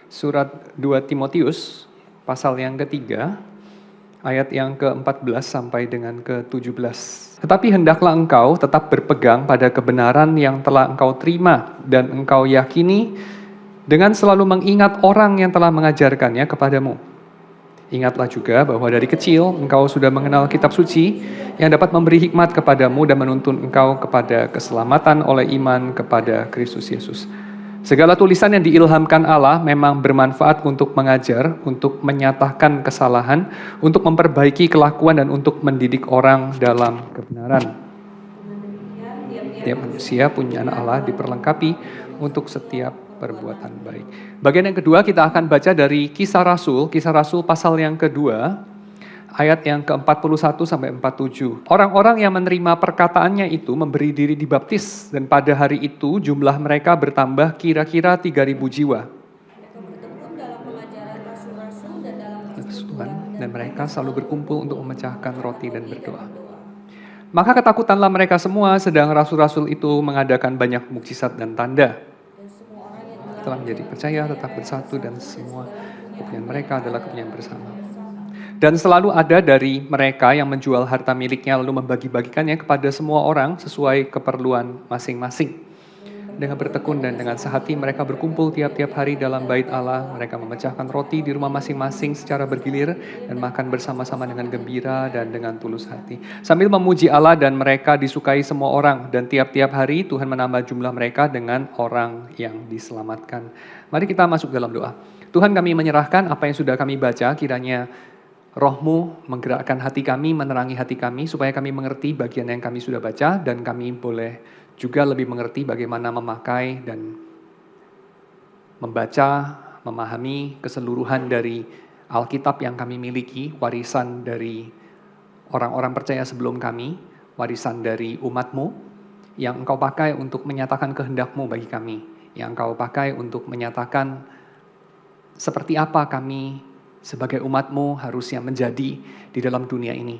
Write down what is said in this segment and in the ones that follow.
Surat 2 Timotius, pasal yang ketiga, ayat yang ke-14 sampai dengan ke-17. Tetapi hendaklah engkau tetap berpegang pada kebenaran yang telah engkau terima dan engkau yakini dengan selalu mengingat orang yang telah mengajarkannya kepadamu. Ingatlah juga bahwa dari kecil engkau sudah mengenal kitab suci yang dapat memberi hikmat kepadamu dan menuntun engkau kepada keselamatan oleh iman kepada Kristus Yesus. Segala tulisan yang diilhamkan Allah memang bermanfaat untuk mengajar, untuk menyatakan kesalahan, untuk memperbaiki kelakuan dan untuk mendidik orang dalam kebenaran. Tiap manusia punya anak Allah diperlengkapi untuk setiap perbuatan baik. Bagian yang kedua kita akan baca dari Kisah Rasul pasal yang kedua, ayat yang ke-41 sampai 47. Orang-orang yang menerima perkataannya itu memberi diri dibaptis, dan pada hari itu jumlah mereka bertambah kira-kira 3.000 jiwa. Dan mereka selalu berkumpul untuk memecahkan roti dan berdoa. Maka ketakutanlah mereka semua, sedang rasul-rasul itu mengadakan banyak mukjizat dan tanda. Telah menjadi percaya, tetap bersatu, dan semua kepunyaan mereka adalah kepunyaan bersama. Dan selalu ada dari mereka yang menjual harta miliknya lalu membagi-bagikannya kepada semua orang sesuai keperluan masing-masing. Dengan bertekun dan dengan sehati mereka berkumpul tiap-tiap hari dalam bait Allah. Mereka memecahkan roti di rumah masing-masing secara bergilir dan makan bersama-sama dengan gembira dan dengan tulus hati. Sambil memuji Allah, dan mereka disukai semua orang. Dan tiap-tiap hari Tuhan menambah jumlah mereka dengan orang yang diselamatkan. Mari kita masuk dalam doa. Tuhan, kami menyerahkan apa yang sudah kami baca, kiranya Roh-Mu menggerakkan hati kami, menerangi hati kami, supaya kami mengerti bagian yang kami sudah baca, dan kami boleh juga lebih mengerti bagaimana memakai dan membaca, memahami keseluruhan dari Alkitab yang kami miliki, warisan dari orang-orang percaya sebelum kami, warisan dari umat-Mu, yang Engkau pakai untuk menyatakan kehendak-Mu bagi kami, yang Engkau pakai untuk menyatakan seperti apa kami sebagai umat-Mu harusnya menjadi di dalam dunia ini.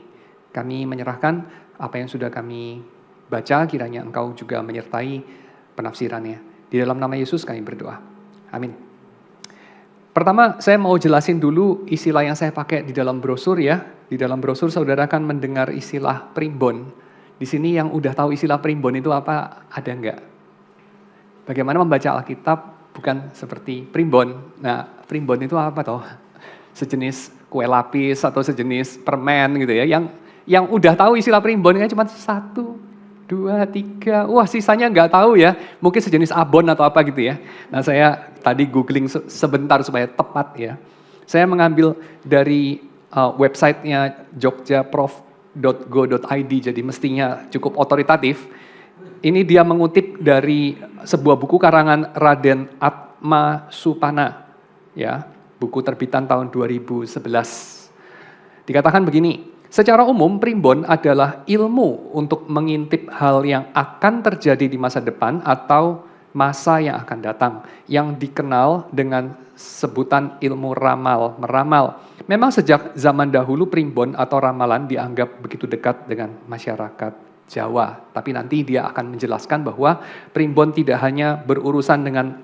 Kami menyerahkan apa yang sudah kami baca, kiranya Engkau juga menyertai penafsirannya. Di dalam nama Yesus kami berdoa. Amin. Pertama, saya mau jelasin dulu istilah yang saya pakai di dalam brosur ya. Di dalam brosur saudara akan mendengar istilah primbon. Di sini yang udah tahu istilah primbon itu apa, ada enggak? Bagaimana membaca Alkitab bukan seperti primbon. Nah, primbon itu apa toh? Sejenis kue lapis atau sejenis permen gitu ya. Yang udah tahu istilah primbon kan cuma 1, 2, 3, wah sisanya nggak tahu ya, mungkin sejenis abon atau apa gitu ya. Nah saya tadi googling sebentar supaya tepat ya. Saya mengambil dari websitenya jogjaprof.go.id, jadi mestinya cukup otoritatif. Ini dia mengutip dari sebuah buku karangan Raden Atma Supana, ya, buku terbitan tahun 2011. Dikatakan begini, secara umum, primbon adalah ilmu untuk mengintip hal yang akan terjadi di masa depan atau masa yang akan datang, yang dikenal dengan sebutan ilmu ramal, meramal. Memang sejak zaman dahulu primbon atau ramalan dianggap begitu dekat dengan masyarakat Jawa. Tapi nanti dia akan menjelaskan bahwa primbon tidak hanya berurusan dengan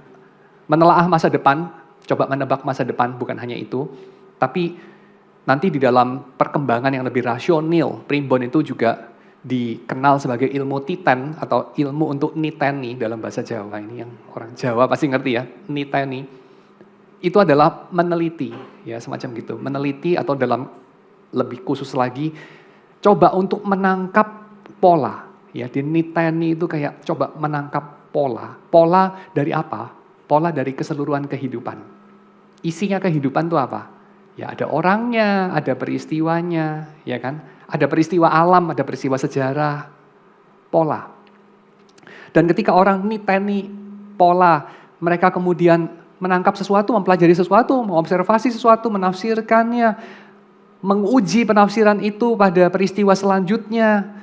menelaah masa depan, coba menebak masa depan, bukan hanya itu, tapi nanti di dalam perkembangan yang lebih rasional, primbon itu juga dikenal sebagai ilmu titen atau ilmu untuk niteni dalam bahasa Jawa. Ini yang orang Jawa pasti ngerti ya, niteni. Itu adalah meneliti, ya semacam gitu. Meneliti atau dalam lebih khusus lagi, coba untuk menangkap pola. Ya, di niteni itu kayak coba menangkap pola. Pola dari apa? Pola dari keseluruhan kehidupan. Isinya kehidupan itu apa? Ya ada orangnya, ada peristiwanya, ya kan? Ada peristiwa alam, ada peristiwa sejarah, pola. Dan ketika orang niteni pola, mereka kemudian menangkap sesuatu, mempelajari sesuatu, mengobservasi sesuatu, menafsirkannya, menguji penafsiran itu pada peristiwa selanjutnya.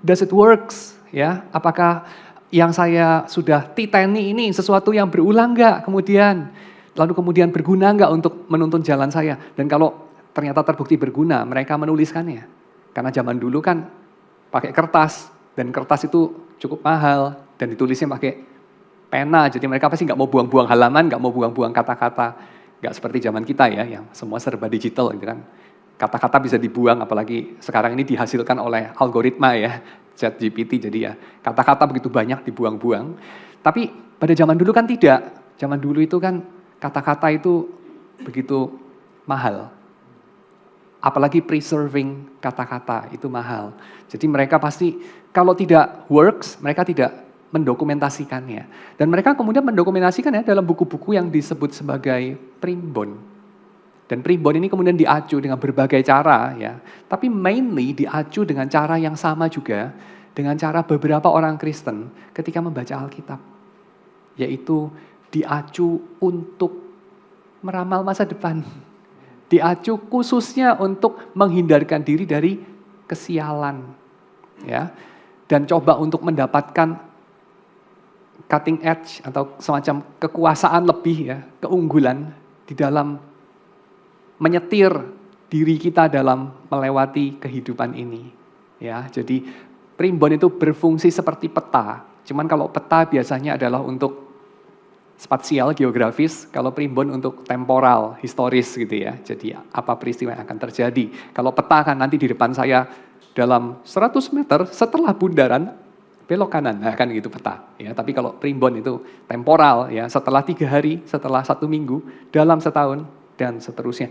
Does it works? Ya, apakah yang saya sudah titeni ini sesuatu yang berulang enggak kemudian? Lalu kemudian berguna enggak untuk menuntun jalan saya? Dan kalau ternyata terbukti berguna, mereka menuliskannya. Karena zaman dulu kan pakai kertas, dan kertas itu cukup mahal, dan ditulisnya pakai pena, jadi mereka pasti nggak mau buang-buang halaman, nggak mau buang-buang kata-kata. Nggak seperti zaman kita ya, yang semua serba digital gitu kan. Kata-kata bisa dibuang, apalagi sekarang ini dihasilkan oleh algoritma ya, ChatGPT, jadi ya kata-kata begitu banyak dibuang-buang. Tapi pada zaman dulu kan tidak. Zaman dulu itu kan kata-kata itu begitu mahal. Apalagi preserving kata-kata itu mahal. Jadi mereka pasti kalau tidak works, mereka tidak mendokumentasikannya. Dan mereka kemudian mendokumentasikannya dalam buku-buku yang disebut sebagai primbon. Dan primbon ini kemudian diacu dengan berbagai cara ya. Tapi mainly diacu dengan cara yang sama juga dengan cara beberapa orang Kristen ketika membaca Alkitab. Yaitu diacu untuk meramal masa depan. Diacu khususnya untuk menghindarkan diri dari kesialan. Ya. Dan coba untuk mendapatkan cutting edge atau semacam kekuasaan lebih ya, keunggulan di dalam menyetir diri kita dalam melewati kehidupan ini. Ya, jadi primbon itu berfungsi seperti peta. Cuman kalau peta biasanya adalah untuk spasial, geografis, kalau primbon untuk temporal, historis gitu ya. Jadi apa peristiwa yang akan terjadi. Kalau peta kan nanti di depan saya dalam 100 meter setelah bundaran belok kanan, nah kan gitu peta. Ya, tapi kalau primbon itu temporal ya, setelah 3 hari, setelah 1 minggu, dalam setahun, dan seterusnya.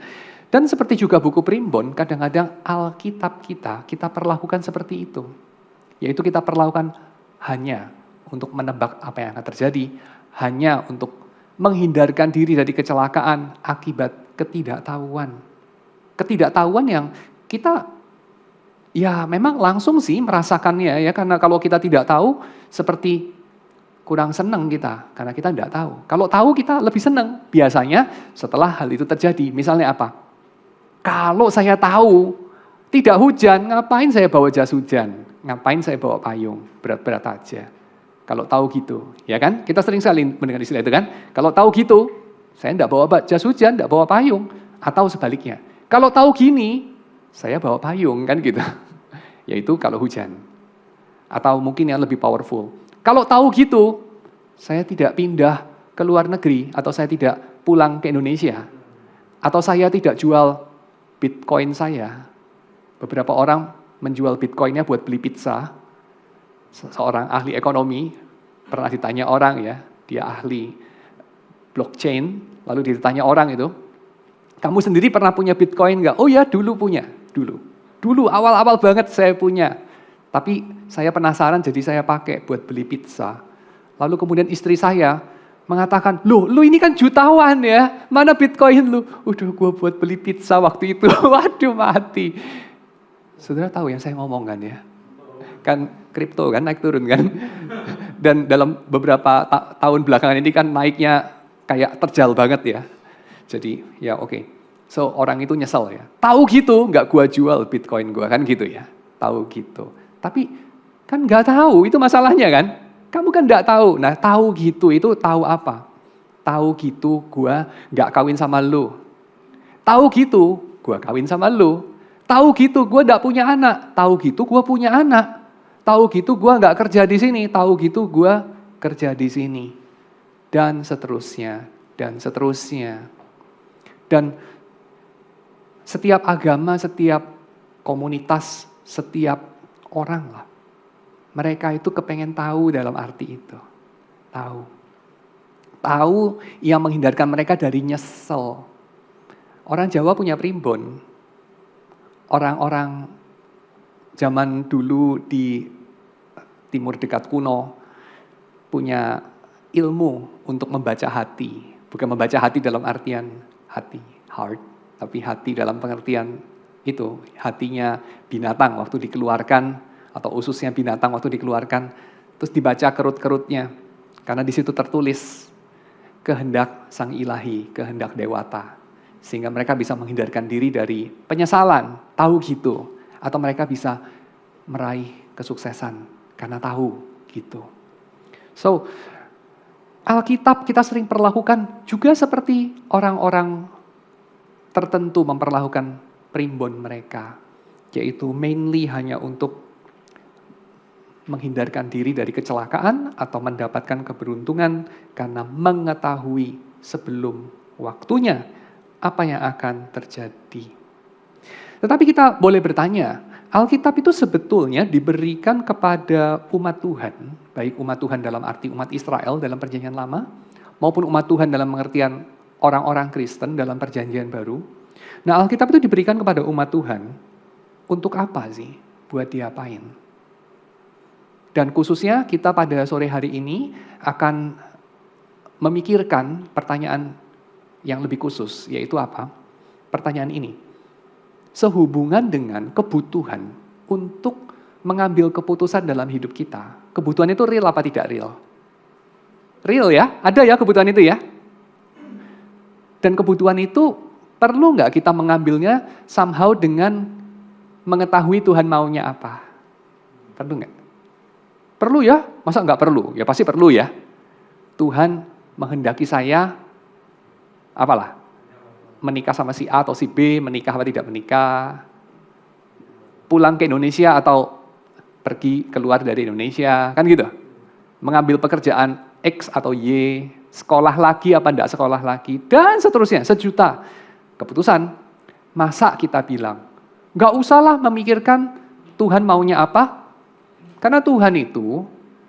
Dan seperti juga buku primbon, kadang-kadang Alkitab kita perlakukan seperti itu. Yaitu kita perlakukan hanya untuk menebak apa yang akan terjadi, hanya untuk menghindarkan diri dari kecelakaan akibat ketidaktahuan. Ketidaktahuan yang kita ya memang langsung sih merasakannya ya, karena kalau kita tidak tahu seperti kurang senang kita karena kita tidak tahu. Kalau tahu kita lebih senang biasanya setelah hal itu terjadi. Misalnya apa? Kalau saya tahu tidak hujan, ngapain saya bawa jas hujan? Ngapain saya bawa payung? Berat-berat aja. Kalau tahu gitu, ya kan? Kita sering sekali mendengar istilah itu kan? Kalau tahu gitu, saya tidak bawa jas hujan, tidak bawa payung. Atau sebaliknya. Kalau tahu gini, saya bawa payung, kan gitu. Yaitu kalau hujan. Atau mungkin yang lebih powerful. Kalau tahu gitu, saya tidak pindah ke luar negeri, atau saya tidak pulang ke Indonesia. Atau saya tidak jual Bitcoin saya. Beberapa orang menjual Bitcoinnya buat beli pizza. Seorang ahli ekonomi, pernah ditanya orang ya, dia ahli blockchain, lalu ditanya orang itu, kamu sendiri pernah punya Bitcoin nggak? Oh ya, dulu punya, dulu. Dulu awal-awal banget saya punya, tapi saya penasaran jadi saya pakai buat beli pizza. Lalu kemudian istri saya mengatakan, lu ini kan jutawan ya, mana Bitcoin lu? Udah gua buat beli pizza waktu itu, waduh mati. Saudara tahu yang saya ngomong kan ya? Kan kripto kan naik turun kan. Dan dalam beberapa tahun belakangan ini kan naiknya kayak terjal banget ya. Jadi ya oke. So orang itu nyesel ya. Tahu gitu nggak gua jual Bitcoin gua kan gitu ya. Tahu gitu. Tapi kan nggak tahu itu masalahnya kan. Kamu kan nggak tahu. Nah tahu gitu itu tahu apa? Tahu gitu gua nggak kawin sama lu. Tahu gitu gua kawin sama lu. Tahu gitu gua nggak punya anak. Tahu gitu gua punya anak. Tahu gitu gue nggak kerja di sini, tahu gitu gue kerja di sini. Dan seterusnya, dan seterusnya. Dan setiap agama, setiap komunitas, setiap orang lah. Mereka itu kepengen tahu dalam arti itu. Tahu. Tahu yang menghindarkan mereka dari nyesel. Orang Jawa punya primbon. Orang-orang zaman dulu di timur dekat kuno punya ilmu untuk membaca hati. Bukan membaca hati dalam artian hati, heart, tapi hati dalam pengertian itu, hatinya binatang waktu dikeluarkan atau ususnya binatang waktu dikeluarkan, terus dibaca kerut-kerutnya. Karena di situ tertulis kehendak sang ilahi, kehendak dewata. Sehingga mereka bisa menghindarkan diri dari penyesalan, tahu gitu. Atau mereka bisa meraih kesuksesan karena tahu gitu. So, Alkitab kita sering perlakukan juga seperti orang-orang tertentu memperlakukan primbon mereka. Yaitu mainly hanya untuk menghindarkan diri dari kecelakaan atau mendapatkan keberuntungan karena mengetahui sebelum waktunya apa yang akan terjadi. Tetapi kita boleh bertanya, Alkitab itu sebetulnya diberikan kepada umat Tuhan, baik umat Tuhan dalam arti umat Israel dalam Perjanjian Lama, maupun umat Tuhan dalam pengertian orang-orang Kristen dalam Perjanjian Baru. Nah, Alkitab itu diberikan kepada umat Tuhan untuk apa sih? Buat diapain? Dan khususnya kita pada sore hari ini akan memikirkan pertanyaan yang lebih khusus, yaitu apa? Pertanyaan ini, sehubungan dengan kebutuhan untuk mengambil keputusan dalam hidup kita. Kebutuhan itu real apa tidak real? Real ya? Ada ya kebutuhan itu ya? Dan kebutuhan itu perlu nggak kita mengambilnya somehow dengan mengetahui Tuhan maunya apa? Perlu nggak? Perlu ya? Masa nggak perlu? Ya pasti perlu ya. Tuhan menghendaki saya, apalah? Menikah sama si A atau si B, menikah atau tidak menikah, pulang ke Indonesia atau pergi keluar dari Indonesia, kan gitu. Mengambil pekerjaan X atau Y, sekolah lagi apa enggak sekolah lagi, dan seterusnya, sejuta keputusan. Masa kita bilang, nggak usahlah memikirkan Tuhan maunya apa, karena Tuhan itu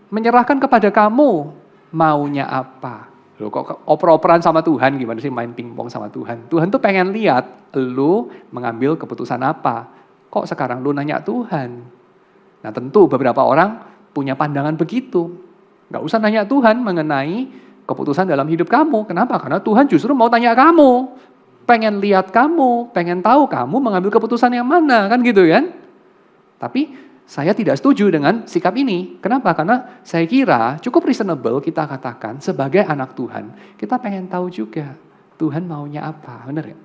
menyerahkan kepada kamu maunya apa. Loh, kok oper-operan sama Tuhan, gimana sih main pingpong sama Tuhan? Tuhan tuh pengen lihat lu mengambil keputusan apa. Kok sekarang lu nanya Tuhan? Nah tentu beberapa orang punya pandangan begitu. Gak usah nanya Tuhan mengenai keputusan dalam hidup kamu. Kenapa? Karena Tuhan justru mau tanya kamu. Pengen lihat kamu, pengen tahu kamu mengambil keputusan yang mana, kan gitu kan? Tapi saya tidak setuju dengan sikap ini. Kenapa? Karena saya kira cukup reasonable kita katakan sebagai anak Tuhan, kita pengen tahu juga Tuhan maunya apa, benar ya?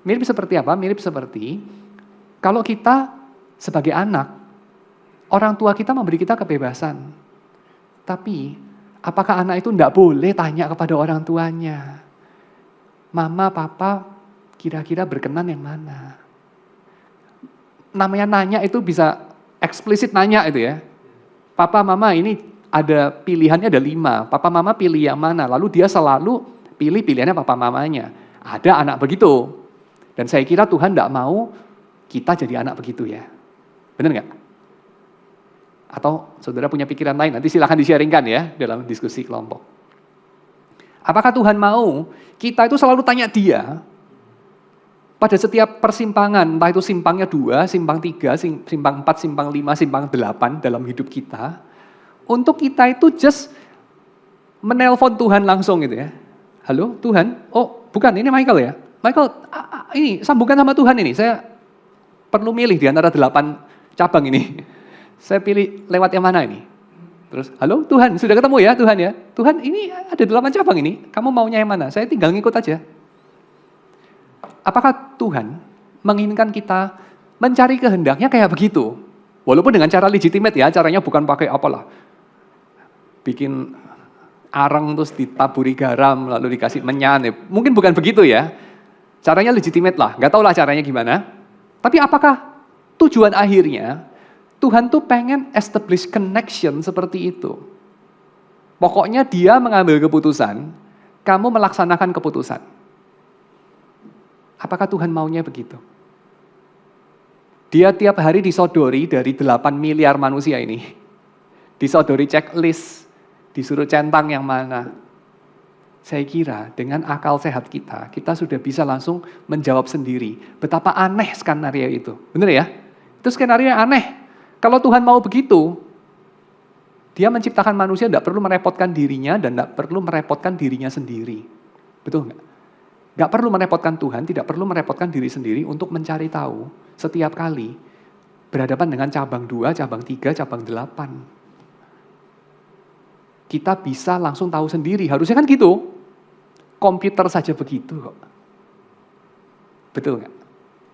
Mirip seperti apa? Mirip seperti kalau kita sebagai anak, orang tua kita memberi kita kebebasan. Tapi apakah anak itu tidak boleh tanya kepada orang tuanya? Mama, papa, kira-kira berkenan yang mana? Namanya nanya itu bisa eksplisit nanya itu ya. Papa, mama ini ada pilihannya ada 5. Papa, mama pilih yang mana? Lalu dia selalu pilih pilihannya papa, mamanya. Ada anak begitu. Dan saya kira Tuhan tidak mau kita jadi anak begitu ya. Benar nggak? Atau saudara punya pikiran lain? Nanti silakan di-sharingkan ya dalam diskusi kelompok. Apakah Tuhan mau kita itu selalu tanya dia pada setiap persimpangan, entah itu simpangnya 2, simpang 3, simpang 4, simpang 5, simpang 8 dalam hidup kita, untuk kita itu just menelpon Tuhan langsung gitu ya. Halo Tuhan, oh bukan ini Michael ya. Michael, ini sambungkan sama Tuhan ini, saya perlu milih di antara 8 cabang ini. Saya pilih lewat yang mana ini? Terus, halo Tuhan, sudah ketemu ya Tuhan ya? Tuhan ini ada 8 cabang ini, kamu maunya yang mana? Saya tinggal ngikut aja. Apakah Tuhan menginginkan kita mencari kehendaknya kayak begitu? Walaupun dengan cara legitimate ya, caranya bukan pakai apalah. Bikin arang terus ditaburi garam, lalu dikasih menyan. Mungkin bukan begitu ya. Caranya legitimate lah, nggak tahu lah caranya gimana. Tapi apakah tujuan akhirnya Tuhan tuh pengen establish connection seperti itu? Pokoknya dia mengambil keputusan, kamu melaksanakan keputusan. Apakah Tuhan maunya begitu? Dia tiap hari disodori dari 8 miliar manusia ini. Disodori checklist, disuruh centang yang mana. Saya kira dengan akal sehat kita sudah bisa langsung menjawab sendiri. Betapa aneh skenario itu. Benar ya? Itu skenario yang aneh. Kalau Tuhan mau begitu, dia menciptakan manusia tidak perlu merepotkan dirinya dan tidak perlu merepotkan dirinya sendiri. Betul nggak? Nggak perlu merepotkan Tuhan, tidak perlu merepotkan diri sendiri untuk mencari tahu setiap kali berhadapan dengan cabang 2, cabang 3, cabang 8. Kita bisa langsung tahu sendiri, harusnya kan gitu. Komputer saja begitu kok. Betul nggak?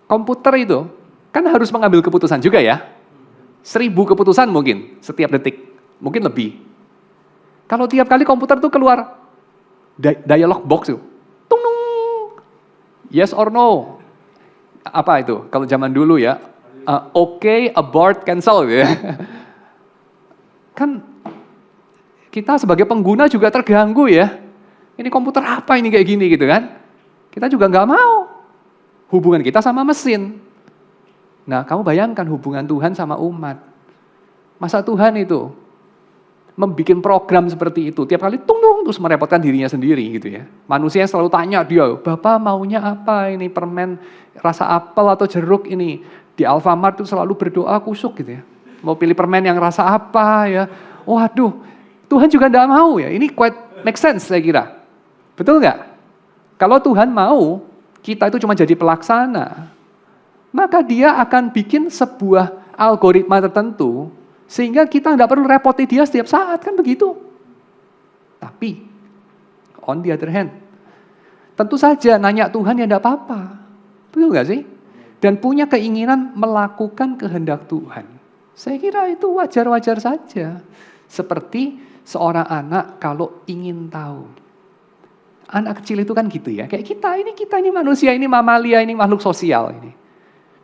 Komputer itu kan harus mengambil keputusan juga ya. 1000 keputusan mungkin setiap detik, mungkin lebih. Kalau tiap kali komputer tuh keluar dialog box tuh. Yes or no? Apa itu? Kalau zaman dulu ya, okay, abort, cancel gitu ya. Kan kita sebagai pengguna juga terganggu ya. Ini komputer apa ini kayak gini gitu kan. Kita juga nggak mau. Hubungan kita sama mesin. Nah, kamu bayangkan hubungan Tuhan sama umat. Masa Tuhan itu membuat program seperti itu, tiap kali tung terus merepotkan dirinya sendiri gitu ya. Manusia selalu tanya dia, Bapak maunya apa ini, permen rasa apel atau jeruk ini. Di Alfamart itu selalu berdoa kusuk gitu ya. Mau pilih permen yang rasa apa ya. Waduh, Tuhan juga tidak mau ya. Ini quite make sense saya kira. Betul nggak? Kalau Tuhan mau, kita itu cuma jadi pelaksana, maka dia akan bikin sebuah algoritma tertentu, sehingga kita tidak perlu repoti dia setiap saat, kan begitu. Tapi, on the other hand, tentu saja nanya Tuhan ya tidak apa-apa. Betul nggak sih? Dan punya keinginan melakukan kehendak Tuhan. Saya kira itu wajar-wajar saja. Seperti seorang anak kalau ingin tahu. Anak kecil itu kan gitu ya, kayak kita ini manusia, ini mamalia, ini makhluk sosial ini.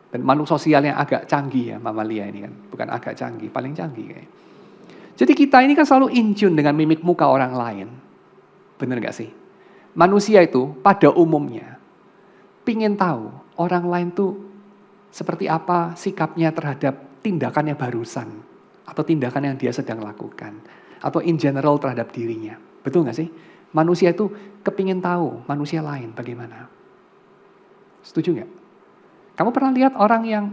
Dan makhluk sosial yang agak canggih ya, mamalia ini kan. Bukan agak canggih, paling canggih kayaknya. Jadi kita ini kan selalu in tune dengan mimik muka orang lain. Benar gak sih? Manusia itu pada umumnya pingin tahu orang lain tuh seperti apa sikapnya terhadap tindakan yang barusan. Atau tindakan yang dia sedang lakukan. Atau in general terhadap dirinya. Betul gak sih? Manusia itu kepingin tahu manusia lain bagaimana. Setuju gak? Kamu pernah lihat orang yang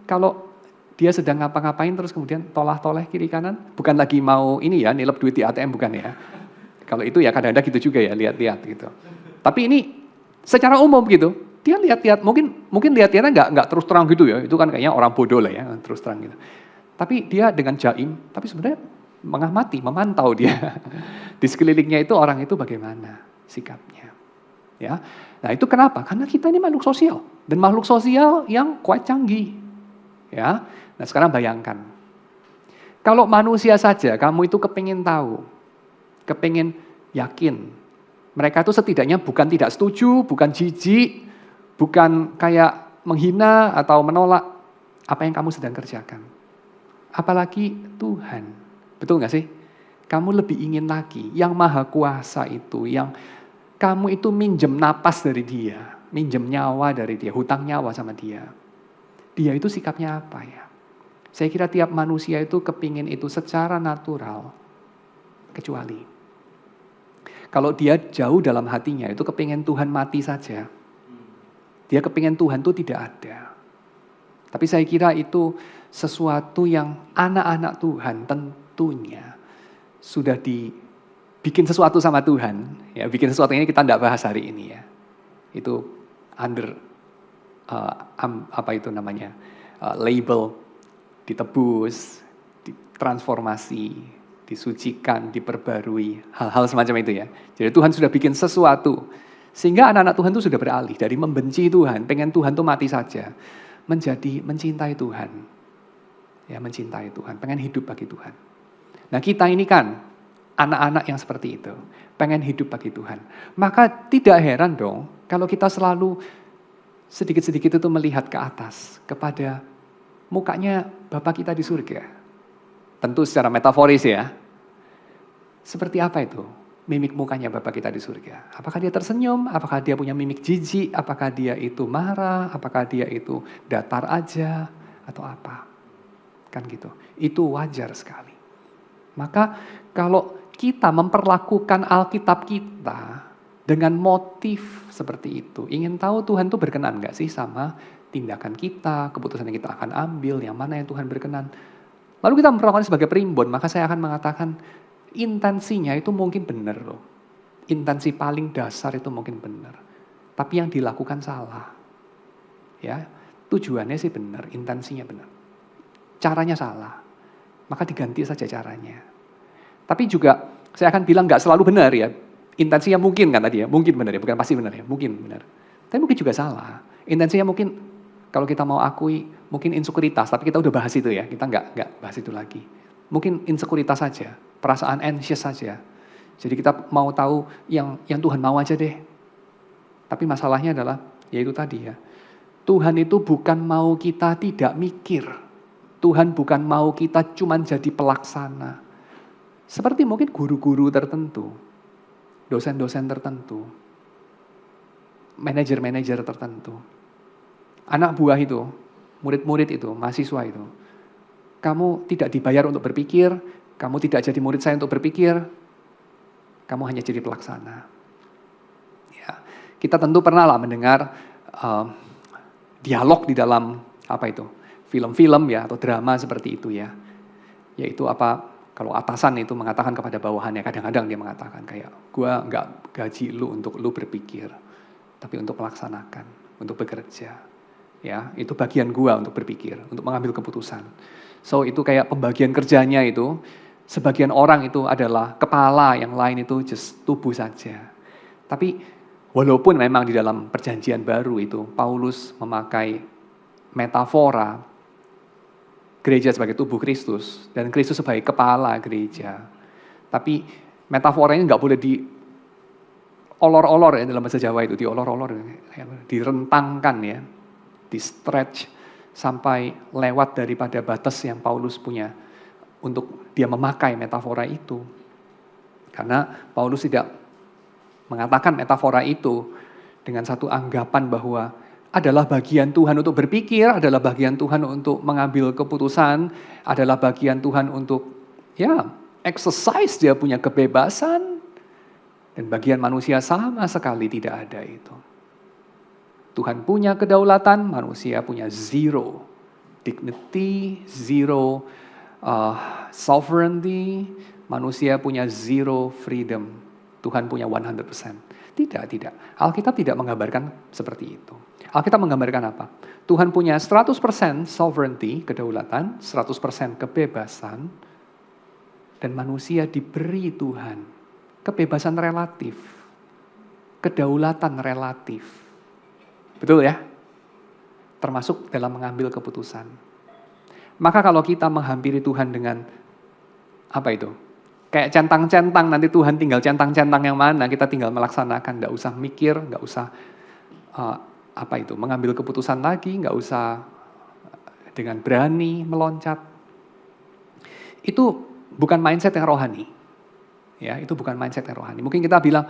kalau dia sedang ngapa-ngapain terus kemudian tolah-toleh kiri kanan? Bukan lagi mau ini ya, nilep duit di ATM, bukan ya. Kalau itu ya kadang-kadang gitu juga ya, lihat-lihat gitu. Tapi ini secara umum gitu, dia lihat-lihat, mungkin lihat-lihatnya nggak terus terang gitu ya, itu kan kayaknya orang bodoh lah ya, terus terang gitu. Tapi dia dengan jaim, tapi sebenarnya mengamati, memantau dia. Di sekelilingnya itu orang itu bagaimana sikapnya. Ya. Nah itu kenapa? Karena kita ini makhluk sosial. Dan makhluk sosial yang kuat canggih. Ya. Nah sekarang bayangkan. Kalau manusia saja kamu itu kepingin tahu. Kepingin yakin. Mereka itu setidaknya bukan tidak setuju, bukan jijik, bukan kayak menghina atau menolak apa yang kamu sedang kerjakan. Apalagi Tuhan. Betul gak sih? Kamu lebih ingin lagi. Yang maha kuasa itu, yang kamu itu minjem napas dari dia, minjem nyawa dari dia, hutang nyawa sama dia. Dia itu sikapnya apa ya? Saya kira tiap manusia itu kepingin itu secara natural. Kecuali kalau dia jauh dalam hatinya itu kepingin Tuhan mati saja. Dia kepingin Tuhan itu tidak ada. Tapi saya kira itu sesuatu yang anak-anak Tuhan tentunya sudah bikin sesuatu sama Tuhan, ya bikin sesuatu ini kita tidak bahas hari ini ya. Itu under label ditebus, ditransformasi, disucikan, diperbarui, hal-hal semacam itu ya. Jadi Tuhan sudah bikin sesuatu sehingga anak-anak Tuhan itu sudah beralih dari membenci Tuhan, pengen Tuhan tuh mati saja, menjadi mencintai Tuhan. Ya, mencintai Tuhan, pengen hidup bagi Tuhan. Nah, kita ini kan anak-anak yang seperti itu, pengen hidup bagi Tuhan. Maka tidak heran dong kalau kita selalu sedikit-sedikit itu melihat ke atas, kepada mukanya Bapa kita di surga. Tentu secara metaforis ya. Seperti apa itu mimik mukanya Bapa kita di surga? Apakah dia tersenyum? Apakah dia punya mimik jijik? Apakah dia itu marah? Apakah dia itu datar aja? Atau apa? Kan gitu. Itu wajar sekali. Maka kalau kita memperlakukan Alkitab kita dengan motif seperti itu, ingin tahu Tuhan itu berkenan gak sih sama tindakan kita, keputusan yang kita akan ambil, yang mana yang Tuhan berkenan. Lalu kita memperlakukan sebagai primbon, maka saya akan mengatakan intensinya itu mungkin benar loh. Intensi paling dasar itu mungkin benar. Tapi yang dilakukan salah. Ya, tujuannya sih benar, intensinya benar. Caranya salah. Maka diganti saja caranya. Tapi juga saya akan bilang nggak selalu benar ya. Intensinya mungkin kan tadi ya, mungkin benar ya, bukan pasti benar ya, mungkin benar. Tapi mungkin juga salah. Intensinya mungkin kalau kita mau akui mungkin insekuritas, tapi kita udah bahas itu ya, kita nggak bahas itu lagi. Mungkin insekuritas saja, perasaan anxious saja. Jadi kita mau tahu yang Tuhan mau aja deh. Tapi masalahnya adalah, yaitu tadi ya, Tuhan itu bukan mau kita tidak mikir. Tuhan bukan mau kita cuma jadi pelaksana. Seperti mungkin guru-guru tertentu, dosen-dosen tertentu, manajer-manajer tertentu, anak buah itu, murid-murid itu, mahasiswa itu. Kamu tidak dibayar untuk berpikir, kamu tidak jadi murid saya untuk berpikir, kamu hanya jadi pelaksana. Ya, kita tentu pernah lah mendengar dialog di dalam film-film ya atau drama seperti itu ya. Yaitu kalau atasan itu mengatakan kepada bawahannya, kadang-kadang dia mengatakan kayak, gua nggak gaji lu untuk lu berpikir, tapi untuk melaksanakan, untuk bekerja. Ya, itu bagian gua untuk berpikir, untuk mengambil keputusan. So itu kayak pembagian kerjanya itu, sebagian orang itu adalah kepala, yang lain itu just tubuh saja. Tapi walaupun memang di dalam perjanjian baru itu, Paulus memakai metafora gereja sebagai tubuh Kristus, dan Kristus sebagai kepala gereja. Tapi metaforanya nggak boleh diolor-olor ya dalam bahasa Jawa itu, diolor-olor, direntangkan ya, di stretch sampai lewat daripada batas yang Paulus punya untuk dia memakai metafora itu. Karena Paulus tidak mengatakan metafora itu dengan satu anggapan bahwa adalah bagian Tuhan untuk berpikir, adalah bagian Tuhan untuk mengambil keputusan, adalah bagian Tuhan untuk exercise, dia punya kebebasan, dan bagian manusia sama sekali tidak ada itu. Tuhan punya kedaulatan, manusia punya zero dignity, zero sovereignty, manusia punya zero freedom, Tuhan punya 100%. Tidak. Alkitab tidak menggambarkan seperti itu. Alkitab menggambarkan apa? Tuhan punya 100% sovereignty, kedaulatan, 100% kebebasan, dan manusia diberi Tuhan kebebasan relatif, kedaulatan relatif. Betul ya? Termasuk dalam mengambil keputusan. Maka kalau kita menghampiri Tuhan dengan kayak centang-centang, nanti Tuhan tinggal centang-centang yang mana, kita tinggal melaksanakan, nggak usah mikir, nggak usah mengambil keputusan lagi, nggak usah dengan berani meloncat. Itu bukan mindset yang rohani. Ya, itu bukan mindset yang rohani. Mungkin kita bilang,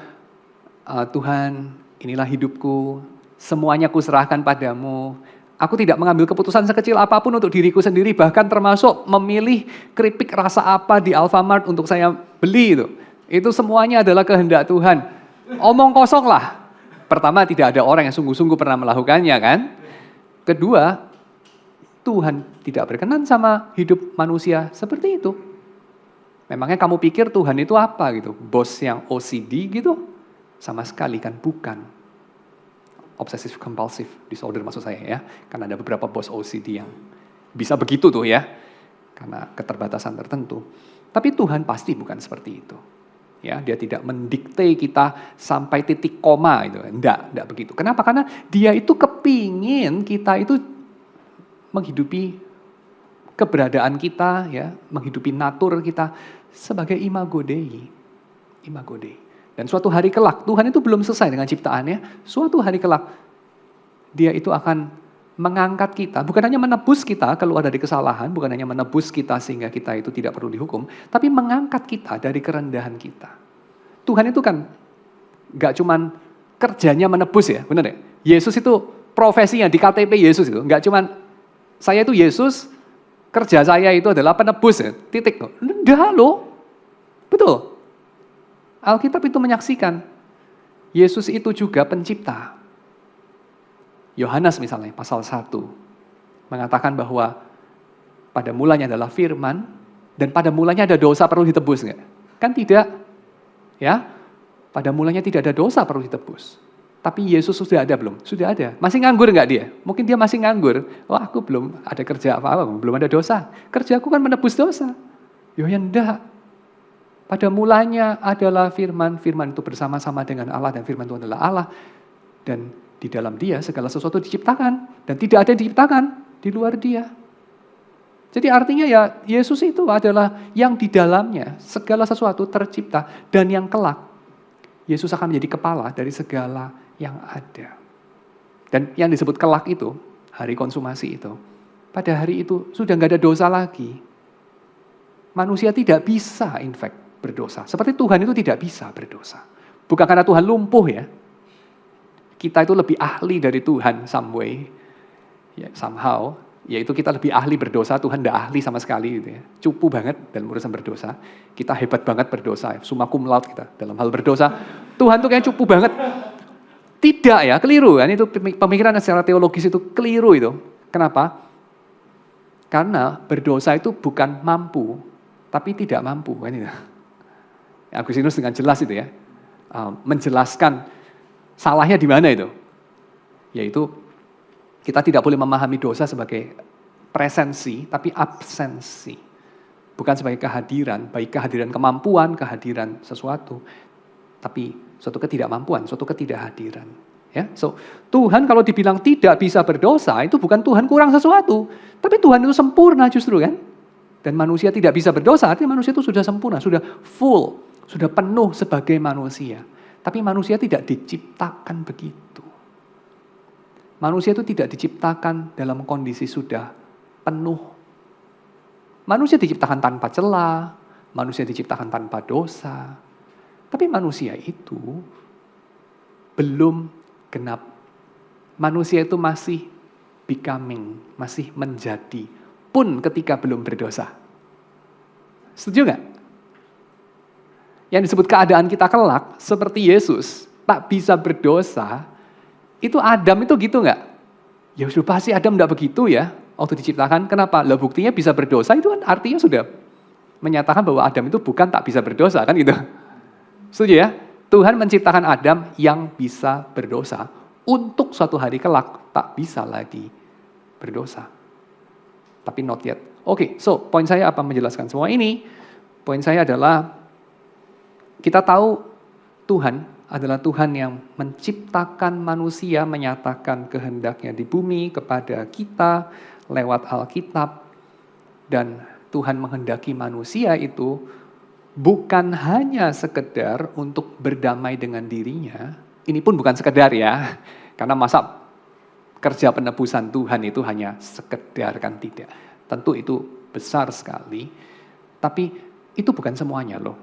Tuhan, inilah hidupku, semuanya kuserahkan padamu. Aku tidak mengambil keputusan sekecil apapun untuk diriku sendiri, bahkan termasuk memilih keripik rasa apa di Alfamart untuk saya beli itu. Itu semuanya adalah kehendak Tuhan. Omong kosong lah. Pertama, tidak ada orang yang sungguh-sungguh pernah melakukannya kan. Kedua, Tuhan tidak berkenan sama hidup manusia seperti itu. Memangnya kamu pikir Tuhan itu apa gitu? Bos yang OCD gitu? Sama sekali kan bukan. Obsessive compulsive disorder maksud saya ya. Karena ada beberapa bos OCD yang bisa begitu tuh ya. Karena keterbatasan tertentu. Tapi Tuhan pasti bukan seperti itu. Ya, dia tidak mendikte kita sampai titik koma itu. Enggak begitu. Kenapa? Karena dia itu kepingin kita itu menghidupi keberadaan kita ya, menghidupi natur kita sebagai imago Dei. Imago Dei. Dan suatu hari kelak, Tuhan itu belum selesai dengan ciptaannya, suatu hari kelak, dia itu akan mengangkat kita, bukan hanya menebus kita keluar dari kesalahan, bukan hanya menebus kita sehingga kita itu tidak perlu dihukum, tapi mengangkat kita dari kerendahan kita. Tuhan itu kan gak cuman kerjanya menebus ya, benar ya? Yesus itu profesinya di KTP Yesus itu, gak cuman saya itu Yesus, kerja saya itu adalah penebus ya, titik. Enggak loh, betul. Alkitab itu menyaksikan, Yesus itu juga pencipta. Yohanes misalnya, pasal 1, mengatakan bahwa pada mulanya adalah firman, dan pada mulanya ada dosa perlu ditebus enggak? Kan tidak, ya. Pada mulanya tidak ada dosa perlu ditebus. Tapi Yesus sudah ada belum? Sudah ada. Masih nganggur enggak dia? Mungkin dia masih nganggur. Wah, aku belum ada kerja apa-apa, belum ada dosa. Kerjaku kan menebus dosa. Ya enggak. Pada mulanya adalah firman, firman itu bersama-sama dengan Allah, dan firman itu adalah Allah. Dan di dalam dia segala sesuatu diciptakan, dan tidak ada yang diciptakan di luar dia. Jadi artinya ya Yesus itu adalah yang di dalamnya segala sesuatu tercipta, dan yang kelak Yesus akan menjadi kepala dari segala yang ada. Dan yang disebut kelak itu, hari konsumasi itu, pada hari itu sudah nggak ada dosa lagi. Manusia tidak bisa, in fact, berdosa. Seperti Tuhan itu tidak bisa berdosa. Bukan karena Tuhan lumpuh ya. Kita itu lebih ahli dari Tuhan some way, ya, somehow. Yaitu kita lebih ahli berdosa, Tuhan tidak ahli sama sekali. Gitu ya. Cupu banget dalam urusan berdosa. Kita hebat banget berdosa, summa cum laude kita dalam hal berdosa. Tuhan tuh kayak cupu banget. Tidak ya, keliru kan. Itu pemikiran secara teologis itu keliru itu. Kenapa? Karena berdosa itu bukan mampu, tapi tidak mampu. Kan itu. Agustinus dengan jelas itu ya. Menjelaskan salahnya di mana itu. Yaitu kita tidak boleh memahami dosa sebagai presensi, tapi absensi. Bukan sebagai kehadiran, baik kehadiran kemampuan, kehadiran sesuatu. Tapi suatu ketidakmampuan, suatu ketidakhadiran. Ya, so Tuhan kalau dibilang tidak bisa berdosa, itu bukan Tuhan kurang sesuatu. Tapi Tuhan itu sempurna justru kan. Dan manusia tidak bisa berdosa, artinya manusia itu sudah sempurna, sudah full, sudah penuh sebagai manusia. Tapi manusia tidak diciptakan begitu. Manusia itu tidak diciptakan dalam kondisi sudah penuh. Manusia diciptakan tanpa celah, manusia diciptakan tanpa dosa. Tapi manusia itu belum genap. Manusia itu masih becoming, masih menjadi, pun ketika belum berdosa. Setuju nggak? Yang disebut keadaan kita kelak, seperti Yesus, tak bisa berdosa, itu Adam itu gitu nggak? Ya sudah pasti Adam nggak begitu ya, waktu diciptakan. Kenapa? Lah buktinya bisa berdosa, itu kan artinya sudah menyatakan bahwa Adam itu bukan tak bisa berdosa, kan gitu. Setuju ya? Tuhan menciptakan Adam yang bisa berdosa, untuk suatu hari kelak tak bisa lagi berdosa. Tapi not yet. Oke, so poin saya apa menjelaskan semua ini? Poin saya adalah kita tahu Tuhan adalah Tuhan yang menciptakan manusia, menyatakan kehendaknya di bumi kepada kita lewat Alkitab. Dan Tuhan menghendaki manusia itu bukan hanya sekedar untuk berdamai dengan dirinya. Ini pun bukan sekedar ya, karena masa kerja penebusan Tuhan itu hanya sekedar, kan tidak. Tentu itu besar sekali, tapi itu bukan semuanya loh.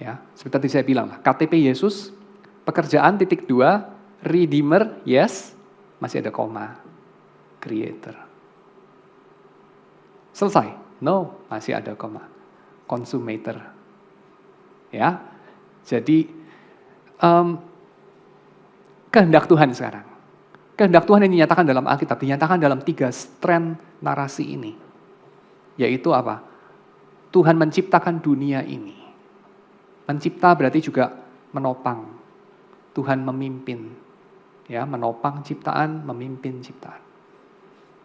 Ya, seperti saya bilang lah, KTP Yesus, pekerjaan titik 2, Redeemer, yes, masih ada koma, Creator. Selesai? No, masih ada koma, Consumator. Ya, jadi kehendak Tuhan sekarang. Kehendak Tuhan yang dinyatakan dalam Alkitab, dinyatakan dalam 3 strand narasi ini. Yaitu apa? Tuhan menciptakan dunia ini. Mencipta berarti juga menopang. Tuhan memimpin. Ya, menopang ciptaan, memimpin ciptaan.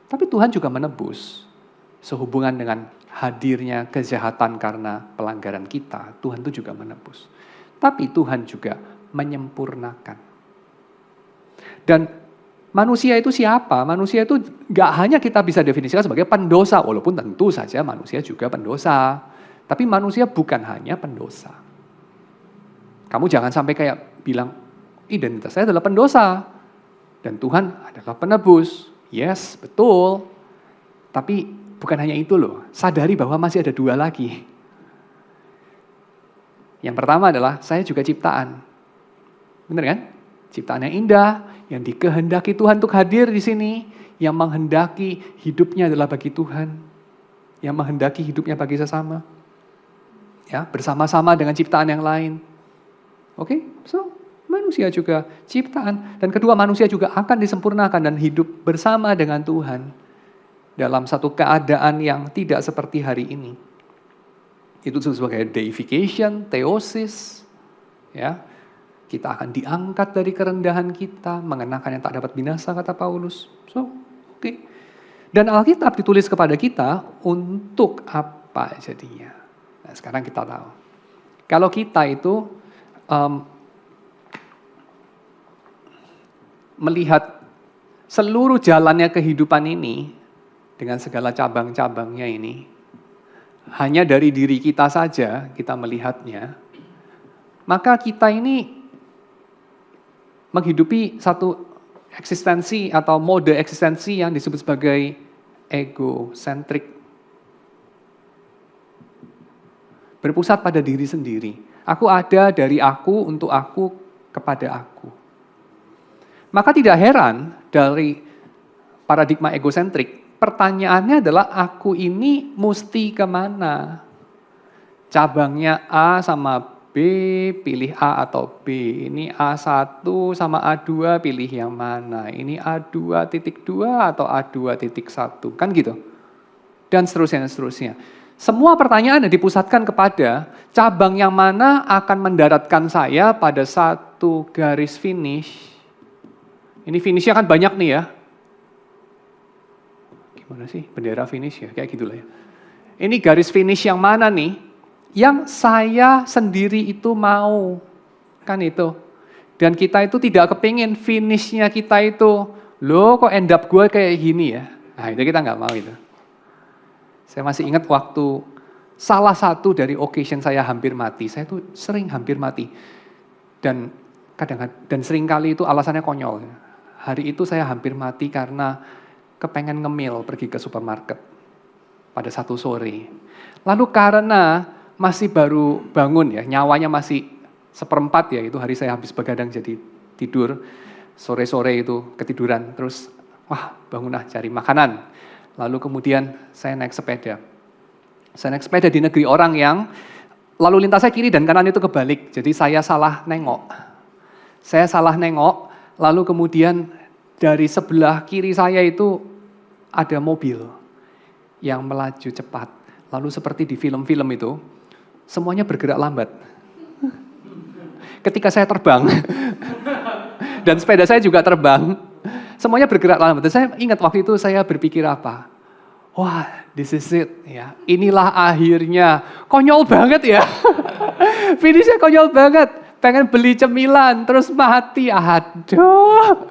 Tapi Tuhan juga menebus. Sehubungan dengan hadirnya kejahatan karena pelanggaran kita, Tuhan itu juga menebus. Tapi Tuhan juga menyempurnakan. Dan manusia itu siapa? Manusia itu gak hanya kita bisa definisikan sebagai pendosa, walaupun tentu saja manusia juga pendosa. Tapi manusia bukan hanya pendosa. Kamu jangan sampai kayak bilang, identitas saya adalah pendosa. Dan Tuhan adalah penebus. Yes, betul. Tapi bukan hanya itu loh. Sadari bahwa masih ada 2 lagi. Yang pertama adalah, saya juga ciptaan. Benar kan? Ciptaan yang indah, yang dikehendaki Tuhan untuk hadir di sini, yang menghendaki hidupnya adalah bagi Tuhan, yang menghendaki hidupnya bagi sesama, ya, bersama-sama dengan ciptaan yang lain. Oke, so manusia juga ciptaan, dan kedua manusia juga akan disempurnakan dan hidup bersama dengan Tuhan dalam satu keadaan yang tidak seperti hari ini. Itu sebagai deification, theosis, ya. Kita akan diangkat dari kerendahan kita, mengenakan yang tak dapat binasa, kata Paulus. So, oke. Dan Alkitab ditulis kepada kita untuk apa jadinya? Nah, sekarang kita tahu. Kalau kita itu melihat seluruh jalannya kehidupan ini, dengan segala cabang-cabangnya ini, hanya dari diri kita saja kita melihatnya, maka kita ini menghidupi satu eksistensi atau mode eksistensi yang disebut sebagai egocentrik. berpusat pada diri sendiri. Aku ada dari aku, untuk aku, kepada aku. Maka tidak heran dari paradigma egosentrik, pertanyaannya adalah aku ini mesti kemana? Cabangnya A sama B, pilih A atau B. Ini A1 sama A2, pilih yang mana? Ini A2.2 atau A2.1, kan gitu. Dan seterusnya, dan seterusnya. Semua pertanyaan yang dipusatkan kepada cabang yang mana akan mendaratkan saya pada satu garis finish. Ini finishnya kan banyak nih ya. Gimana sih bendera finish ya, kayak gitulah ya. Ini garis finish yang mana nih? Yang saya sendiri itu mau. Kan itu. Dan kita itu tidak kepingin finishnya kita itu, loh kok end up gue kayak gini ya. Nah itu kita nggak mau itu. Saya masih ingat waktu salah satu dari occasion saya hampir mati. Saya tuh sering hampir mati. Dan sering kali itu alasannya konyol. Hari itu saya hampir mati karena kepengen ngemil pergi ke supermarket pada satu sore. Lalu karena masih baru bangun ya, nyawanya masih seperempat ya, itu hari saya habis begadang jadi tidur. Sore-sore itu ketiduran, terus wah bangunlah cari makanan. Lalu kemudian saya naik sepeda. Saya naik sepeda di negeri orang yang lalu lintasnya kiri dan kanan itu kebalik. Jadi saya salah nengok. Saya salah nengok, lalu kemudian dari sebelah kiri saya itu ada mobil yang melaju cepat. Lalu seperti di film-film itu, semuanya bergerak lambat. Ketika saya terbang, dan sepeda saya juga terbang, semuanya bergerak lambat. Dan saya ingat waktu itu saya berpikir apa? Wah, this is it. Ya, inilah akhirnya. Konyol banget ya. Finishnya konyol banget. Pengen beli cemilan, terus mati. Aduh.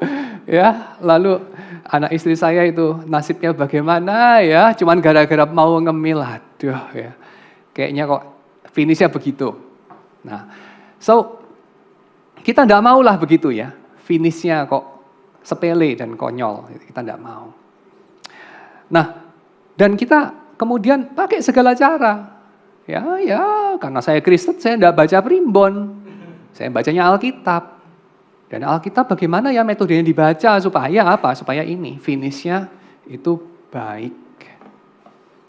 Ya, lalu anak istri saya itu nasibnya bagaimana ya? Cuman gara-gara mau ngemil. Aduh ya. Kayaknya kok finishnya begitu. Nah, so kita enggak maulah begitu ya. Finishnya kok sepele dan konyol. Kita enggak mau. Nah, dan kita kemudian pakai segala cara. Ya, karena saya Kristen, saya enggak baca primbon. Saya bacanya Alkitab. Dan Alkitab bagaimana ya metodenya dibaca supaya apa? Supaya ini finishnya itu baik.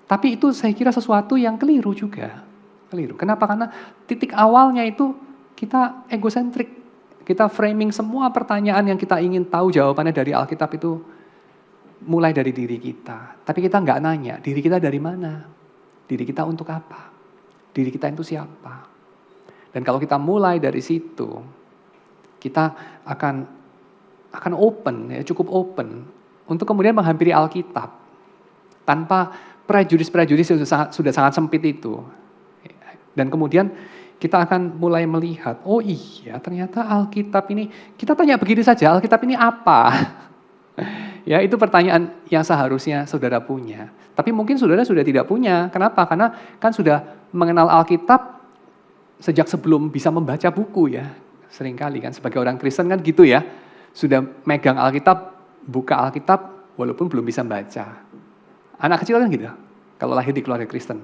Tapi itu saya kira sesuatu yang keliru juga. Keliru. Kenapa? Karena titik awalnya itu kita egosentrik. Kita framing semua pertanyaan yang kita ingin tahu jawabannya dari Alkitab itu mulai dari diri kita. Tapi kita nggak nanya, diri kita dari mana? Diri kita untuk apa? Diri kita itu siapa? Dan kalau kita mulai dari situ, kita akan open, ya cukup open untuk kemudian menghampiri Alkitab tanpa prejudice-prejudice yang sudah sangat sempit itu. Dan kemudian kita akan mulai melihat, oh iya ternyata Alkitab ini, kita tanya begini saja, Alkitab ini apa? Ya itu pertanyaan yang seharusnya saudara punya. Tapi mungkin saudara sudah tidak punya. Kenapa? Karena kan sudah mengenal Alkitab sejak sebelum bisa membaca buku ya. Seringkali kan sebagai orang Kristen kan gitu ya. Sudah megang Alkitab, buka Alkitab walaupun belum bisa baca. Anak kecil kan gitu, kalau lahir di keluarga Kristen.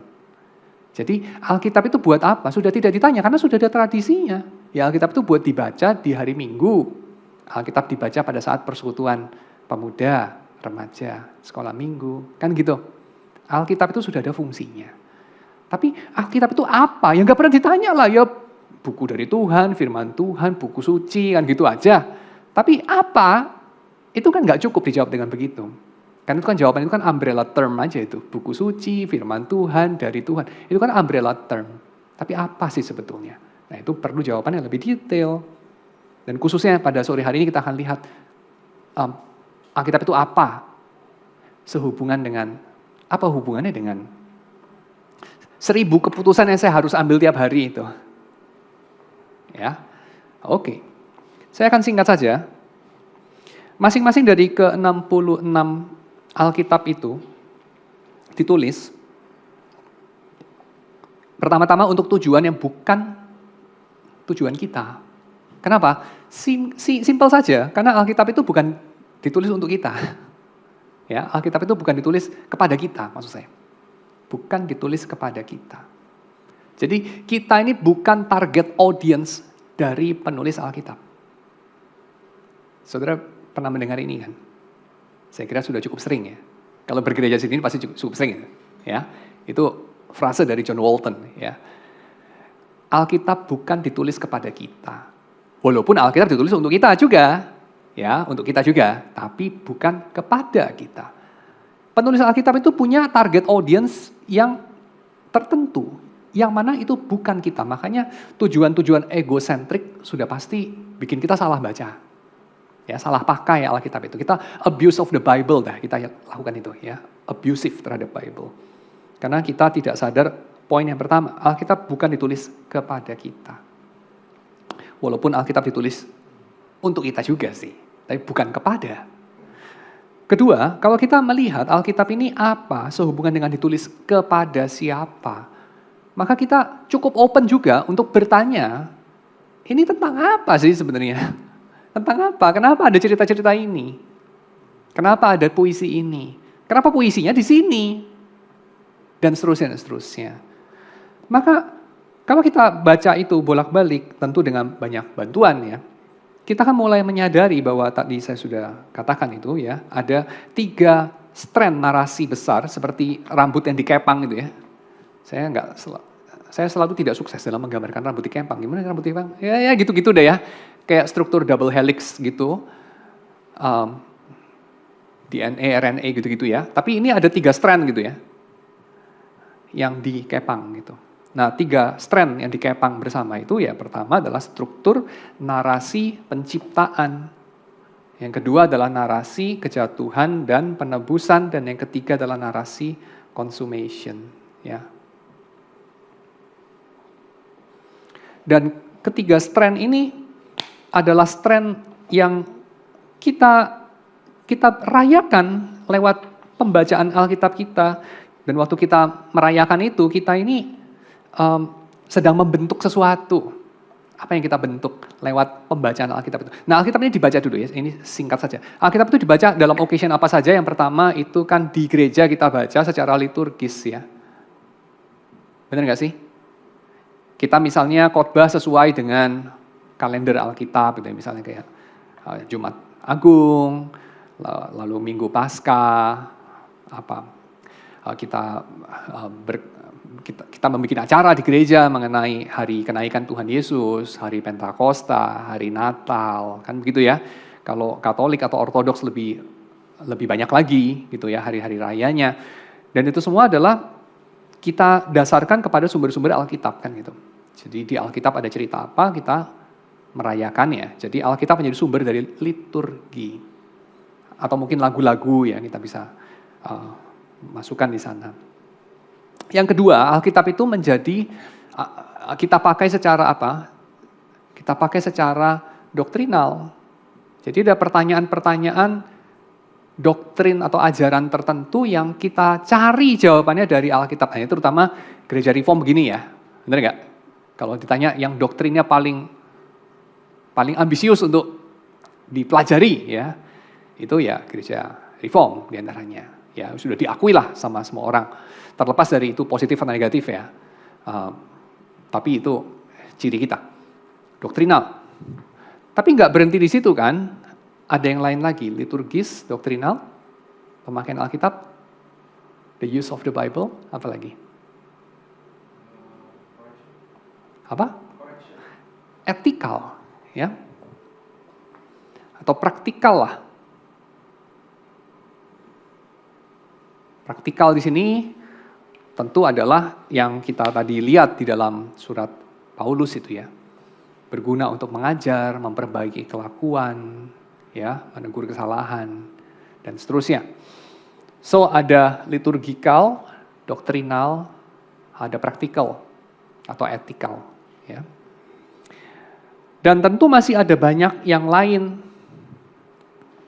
Jadi Alkitab itu buat apa? Sudah tidak ditanya karena sudah ada tradisinya. Ya Alkitab itu buat dibaca di hari Minggu. Alkitab dibaca pada saat persekutuan pemuda, remaja, sekolah minggu, kan gitu. Alkitab itu sudah ada fungsinya. Tapi Alkitab itu apa? Ya nggak pernah ditanya lah, ya buku dari Tuhan, firman Tuhan, buku suci, kan gitu aja. Tapi apa? Itu kan nggak cukup dijawab dengan begitu. Kan itu kan jawaban itu kan umbrella term aja itu. Buku suci, firman Tuhan, dari Tuhan. Itu kan umbrella term. Tapi apa sih sebetulnya? Nah itu perlu jawaban yang lebih detail. Dan khususnya pada sore hari ini kita akan lihat Alkitab itu apa? Sehubungan dengan, apa hubungannya dengan 1000 keputusan yang saya harus ambil tiap hari itu. Ya, oke. Saya akan singkat saja. Masing-masing dari ke-66 Alkitab itu ditulis pertama-tama untuk tujuan yang bukan tujuan kita. Kenapa? Simpel saja, karena Alkitab itu bukan ditulis untuk kita. Ya, Alkitab itu bukan ditulis kepada kita, maksud saya. Bukan ditulis kepada kita. Jadi kita ini bukan target audience dari penulis Alkitab. Saudara pernah mendengar ini kan? Saya kira sudah cukup sering ya. Kalau bergereja sini pasti cukup sering ya. Itu frase dari John Walton ya. Alkitab bukan ditulis kepada kita. Walaupun Alkitab ditulis untuk kita juga, ya, untuk kita juga, tapi bukan kepada kita. Penulis Alkitab itu punya target audience yang tertentu, yang mana itu bukan kita. Makanya tujuan-tujuan egosentrik sudah pasti bikin kita salah baca. Ya, salah pakai Alkitab itu. Kita abuse of the Bible dah, kita lakukan itu ya, abusive terhadap Bible. Karena kita tidak sadar poin yang pertama, Alkitab bukan ditulis kepada kita. Walaupun Alkitab ditulis untuk kita juga sih, tapi bukan kepada. Kedua, kalau kita melihat Alkitab ini apa sehubungan dengan ditulis kepada siapa, maka kita cukup open juga untuk bertanya, ini tentang apa sih sebenarnya? Tentang apa? Kenapa ada cerita-cerita ini? Kenapa ada puisi ini? Kenapa puisinya di sini? Dan seterusnya, dan seterusnya. Maka kalau kita baca itu bolak-balik, tentu dengan banyak bantuan ya, kita kan mulai menyadari bahwa tadi saya sudah katakan itu ya, ada 3 strand narasi besar seperti rambut yang dikepang gitu ya. Saya selalu tidak sukses dalam menggambarkan rambut dikepang. Gimana rambut dikepang? Ya gitu-gitu deh ya. Kayak struktur double helix gitu. DNA, RNA gitu-gitu ya. Tapi ini ada 3 strand gitu ya. Yang dikepang gitu. Nah, 3 strand yang dikepang bersama itu ya, pertama adalah struktur narasi penciptaan. Yang kedua adalah narasi kejatuhan dan penebusan, dan yang ketiga adalah narasi consummation. Ya. Dan ketiga strand ini adalah strand yang kita rayakan lewat pembacaan Alkitab kita. Dan waktu kita merayakan itu, kita ini sedang membentuk sesuatu. Apa yang kita bentuk lewat pembacaan Alkitab itu. Nah, Alkitab ini dibaca dulu ya, ini singkat saja. Alkitab itu dibaca dalam occasion apa saja. Yang pertama itu kan di gereja kita baca secara liturgis ya. Benar nggak sih? Kita misalnya khotbah sesuai dengan kalender Alkitab, gitu ya, misalnya kayak Jumat Agung, lalu Minggu Paskah, kita membuat acara di gereja mengenai hari kenaikan Tuhan Yesus, hari Pentakosta, hari Natal, kan begitu ya. Kalau Katolik atau Ortodoks lebih banyak lagi gitu ya hari-hari rayanya. Dan itu semua adalah kita dasarkan kepada sumber-sumber Alkitab kan gitu. Jadi di Alkitab ada cerita apa, kita merayakannya. Jadi Alkitab menjadi sumber dari liturgi. Atau mungkin lagu-lagu ya kita bisa masukkan di sana. Yang kedua, Alkitab itu menjadi, kita pakai secara apa? Kita pakai secara doktrinal. Jadi ada pertanyaan-pertanyaan doktrin atau ajaran tertentu yang kita cari jawabannya dari Alkitab. Nah, terutama gereja Reform begini ya, benar nggak? Kalau ditanya yang doktrinnya paling ambisius untuk dipelajari ya, itu ya gereja Reform diantaranya. Ya sudah diakui lah sama semua orang. Terlepas dari itu positif atau negatif ya. Tapi itu ciri kita. Doktrinal. Tapi nggak berhenti di situ kan. Ada yang lain lagi. Liturgis, doktrinal, pemakaian Alkitab, the use of the Bible, apa lagi? Apa? Etikal. Ya. Atau praktikal lah. Praktikal di sini tentu adalah yang kita tadi lihat di dalam surat Paulus itu ya. Berguna untuk mengajar, memperbaiki kelakuan, ya, menegur kesalahan, dan seterusnya. So ada liturgikal, doktrinal, ada praktikal atau etikal. Ya. Dan tentu masih ada banyak yang lain.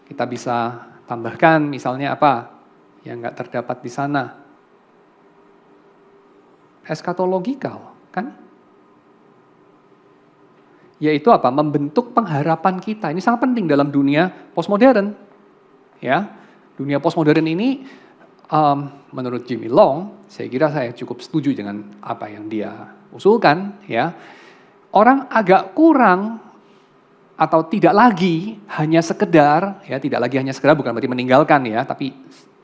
Kita bisa tambahkan misalnya apa? Yang nggak terdapat di sana. Eskatologikal, kan? Yaitu apa? Membentuk pengharapan kita. Ini sangat penting dalam dunia postmodern. Ya, dunia postmodern ini Menurut Jimmy Long, saya kira saya cukup setuju dengan apa yang dia usulkan, ya. Orang agak kurang atau tidak lagi hanya sekedar, ya tidak lagi hanya sekedar bukan berarti meninggalkan ya, tapi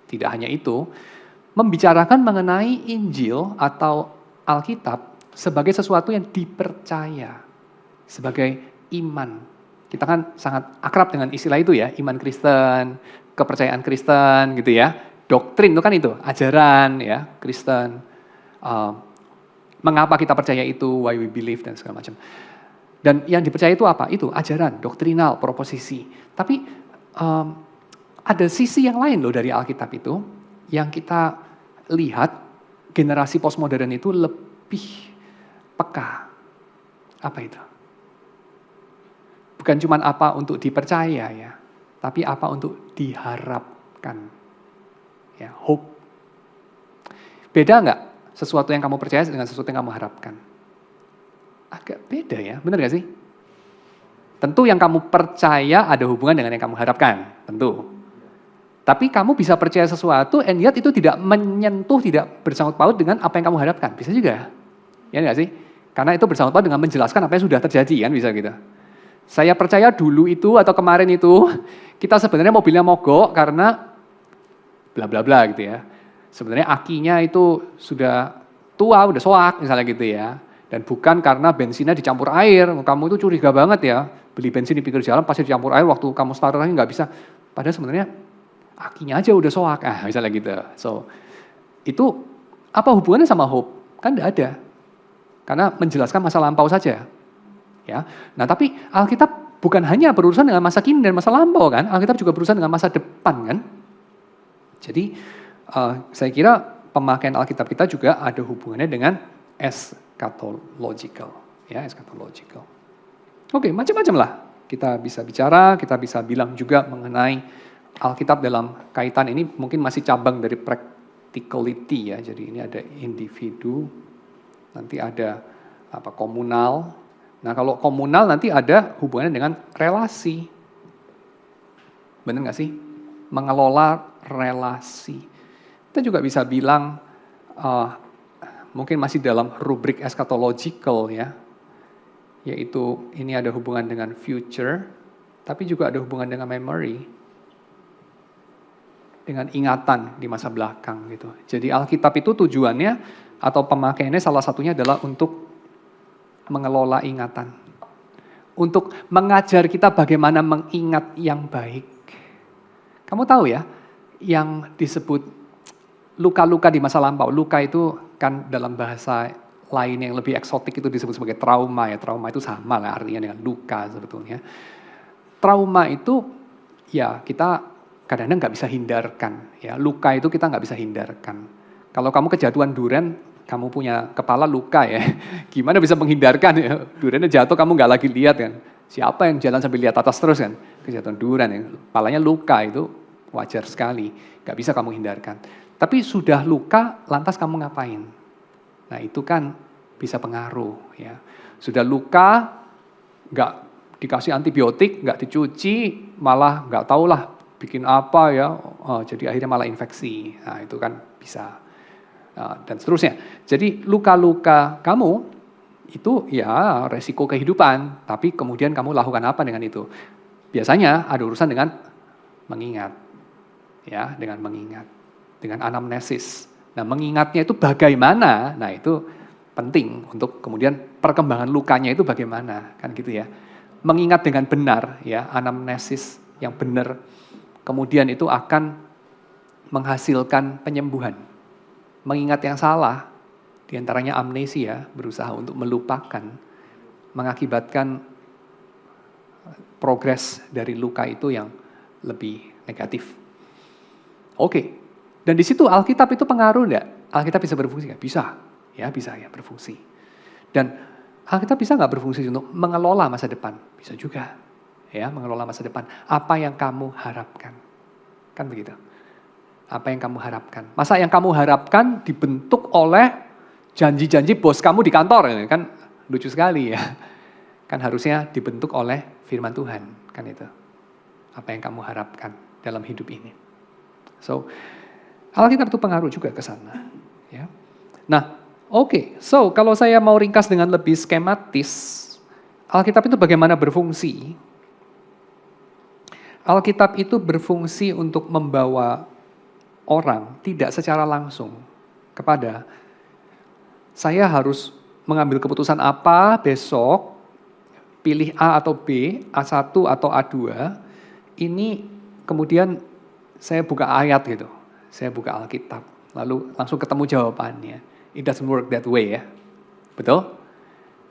tidak hanya itu, membicarakan mengenai Injil atau Alkitab sebagai sesuatu yang dipercaya, sebagai iman. Kita kan sangat akrab dengan istilah itu ya, iman Kristen, kepercayaan Kristen gitu ya. Doktrin itu kan itu, ajaran ya, Kristen. Mengapa kita percaya itu, why we believe dan segala macam. Dan yang dipercaya itu apa? Itu ajaran, doktrinal, proposisi. Tapi ada sisi yang lain loh dari Alkitab itu, yang kita lihat generasi postmodern itu lebih peka. Apa itu? Bukan cuma apa untuk dipercaya ya, tapi apa untuk diharapkan. Ya, hope. Beda nggak sesuatu yang kamu percaya dengan sesuatu yang kamu harapkan? Agak beda ya, benar nggak sih? Tentu yang kamu percaya ada hubungan dengan yang kamu harapkan, tentu. Tapi kamu bisa percaya sesuatu, and yet itu tidak menyentuh, tidak bersangkut paut dengan apa yang kamu harapkan. Bisa juga, ya nggak sih? Karena itu bersangkut paut dengan menjelaskan apa yang sudah terjadi, kan bisa gitu. Saya percaya dulu itu atau kemarin itu, kita sebenarnya mobilnya mogok karena bla bla bla gitu ya. Sebenarnya akinya itu sudah tua, udah soak misalnya gitu ya. Dan bukan karena bensinnya dicampur air, kamu itu curiga banget ya. Beli bensin di pinggir jalan pasti dicampur air, waktu kamu start lagi nggak bisa. Padahal sebenarnya akinya aja udah soak, misalnya gitu. So, itu apa hubungannya sama hope? Kan nggak ada. Karena menjelaskan masa lampau saja. Ya. Nah tapi Alkitab bukan hanya berurusan dengan masa kini dan masa lampau kan, Alkitab juga berurusan dengan masa depan kan. Jadi saya kira pemakaian Alkitab kita juga ada hubungannya dengan eschatological, ya eschatological. Oke, macam-macam lah kita bisa bicara, kita bisa bilang juga mengenai Alkitab dalam kaitan ini mungkin masih cabang dari practicality ya. Jadi ini ada individu, nanti ada apa komunal. Nah kalau komunal nanti ada hubungannya dengan relasi, benar nggak sih? Mengelola relasi. Kita juga bisa bilang mungkin masih dalam rubrik eschatological ya, yaitu ini ada hubungan dengan future, tapi juga ada hubungan dengan memory, dengan ingatan di masa belakang gitu. Jadi Alkitab itu tujuannya atau pemakaiannya salah satunya adalah untuk mengelola ingatan, untuk mengajar kita bagaimana mengingat yang baik. Kamu tahu ya, yang disebut luka-luka di masa lampau. Luka itu kan dalam bahasa lain yang lebih eksotik itu disebut sebagai trauma ya. Trauma itu sama lah artinya dengan luka sebetulnya. Trauma itu ya kita kadang-kadang nggak bisa hindarkan. Ya, luka itu kita nggak bisa hindarkan. Kalau kamu kejatuhan duren, kamu punya kepala luka ya. Gimana bisa menghindarkan ya? Durennya jatuh kamu nggak lagi lihat kan. Siapa yang jalan sambil lihat atas terus kan? Kejatuhan duren ya. Kepalanya luka itu wajar sekali, gak bisa kamu hindarkan. Tapi sudah luka, lantas kamu ngapain? Nah itu kan bisa pengaruh ya. Sudah luka, gak dikasih antibiotik, gak dicuci, malah gak tahulah bikin apa ya, jadi akhirnya malah infeksi. Nah itu kan bisa. Dan seterusnya. Jadi luka-luka kamu itu ya resiko kehidupan, tapi kemudian kamu lakukan apa dengan itu? Biasanya ada urusan dengan mengingat. Ya, dengan mengingat, dengan anamnesis. Nah, mengingatnya itu bagaimana? Nah, itu penting untuk kemudian perkembangan lukanya itu bagaimana, kan gitu ya. Mengingat dengan benar, ya, anamnesis yang benar, kemudian itu akan menghasilkan penyembuhan. Mengingat yang salah, diantaranya amnesia, berusaha untuk melupakan, mengakibatkan progres dari luka itu yang lebih negatif. Oke, dan di situ Alkitab itu pengaruh enggak? Alkitab bisa berfungsi enggak? Bisa ya berfungsi. Dan Alkitab bisa enggak berfungsi untuk mengelola masa depan? Bisa juga, ya mengelola masa depan. Apa yang kamu harapkan? Kan begitu. Apa yang kamu harapkan? Masa yang kamu harapkan dibentuk oleh janji-janji bos kamu di kantor, kan lucu sekali ya. Kan harusnya dibentuk oleh firman Tuhan, kan itu. Apa yang kamu harapkan dalam hidup ini? So, Alkitab itu pengaruh juga ke sana. Ya. Nah, oke. So, kalau saya mau ringkas dengan lebih skematis, Alkitab itu bagaimana berfungsi? Alkitab itu berfungsi untuk membawa orang tidak secara langsung kepada saya harus mengambil keputusan apa besok, pilih A atau B, A1 atau A2, ini kemudian saya buka ayat gitu, saya buka Alkitab, lalu langsung ketemu jawabannya. It doesn't work that way ya, betul?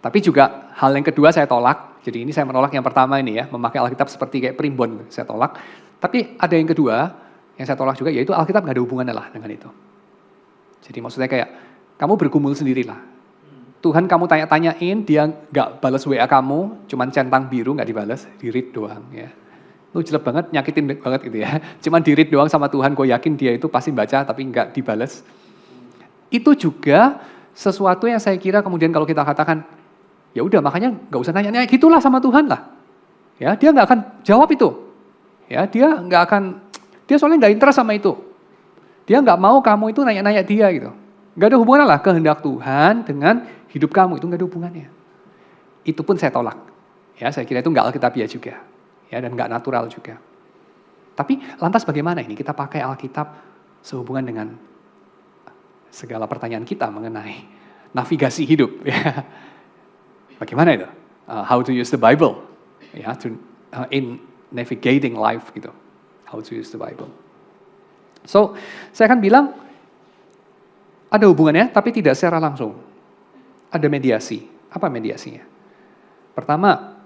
Tapi juga hal yang kedua saya tolak, jadi ini saya menolak yang pertama ini ya, memakai Alkitab seperti kayak primbon, saya tolak. Tapi ada yang kedua, yang saya tolak juga, yaitu Alkitab nggak ada hubungannya lah dengan itu. Jadi maksudnya kayak, kamu bergumul sendirilah. Tuhan kamu tanya-tanyain, dia nggak balas WA kamu, cuman centang biru nggak dibalas, di-read doang ya. Lu jelek banget, nyakitin banget gitu ya. Cuman di-read doang sama Tuhan, gue yakin dia itu pasti baca tapi nggak dibalas. Itu juga sesuatu yang saya kira kemudian kalau kita katakan, ya udah makanya nggak usah nanya-nanya gitulah sama Tuhan lah. Ya, dia nggak akan jawab itu. Ya, dia soalnya nggak interest sama itu. Dia nggak mau kamu itu nanya-nanya dia gitu. Nggak ada hubungan lah kehendak Tuhan dengan hidup kamu, itu nggak ada hubungannya. Itu pun saya tolak. Ya, saya kira itu nggak alkitabiah juga. Ya, dan nggak natural juga. Tapi lantas bagaimana ini kita pakai Alkitab sehubungan dengan segala pertanyaan kita mengenai navigasi hidup. Ya. Bagaimana itu? How to use the Bible, ya, in navigating life gitu. How to use the Bible. So, saya akan bilang ada hubungannya, tapi tidak secara langsung. Ada mediasi. Apa mediasinya? Pertama,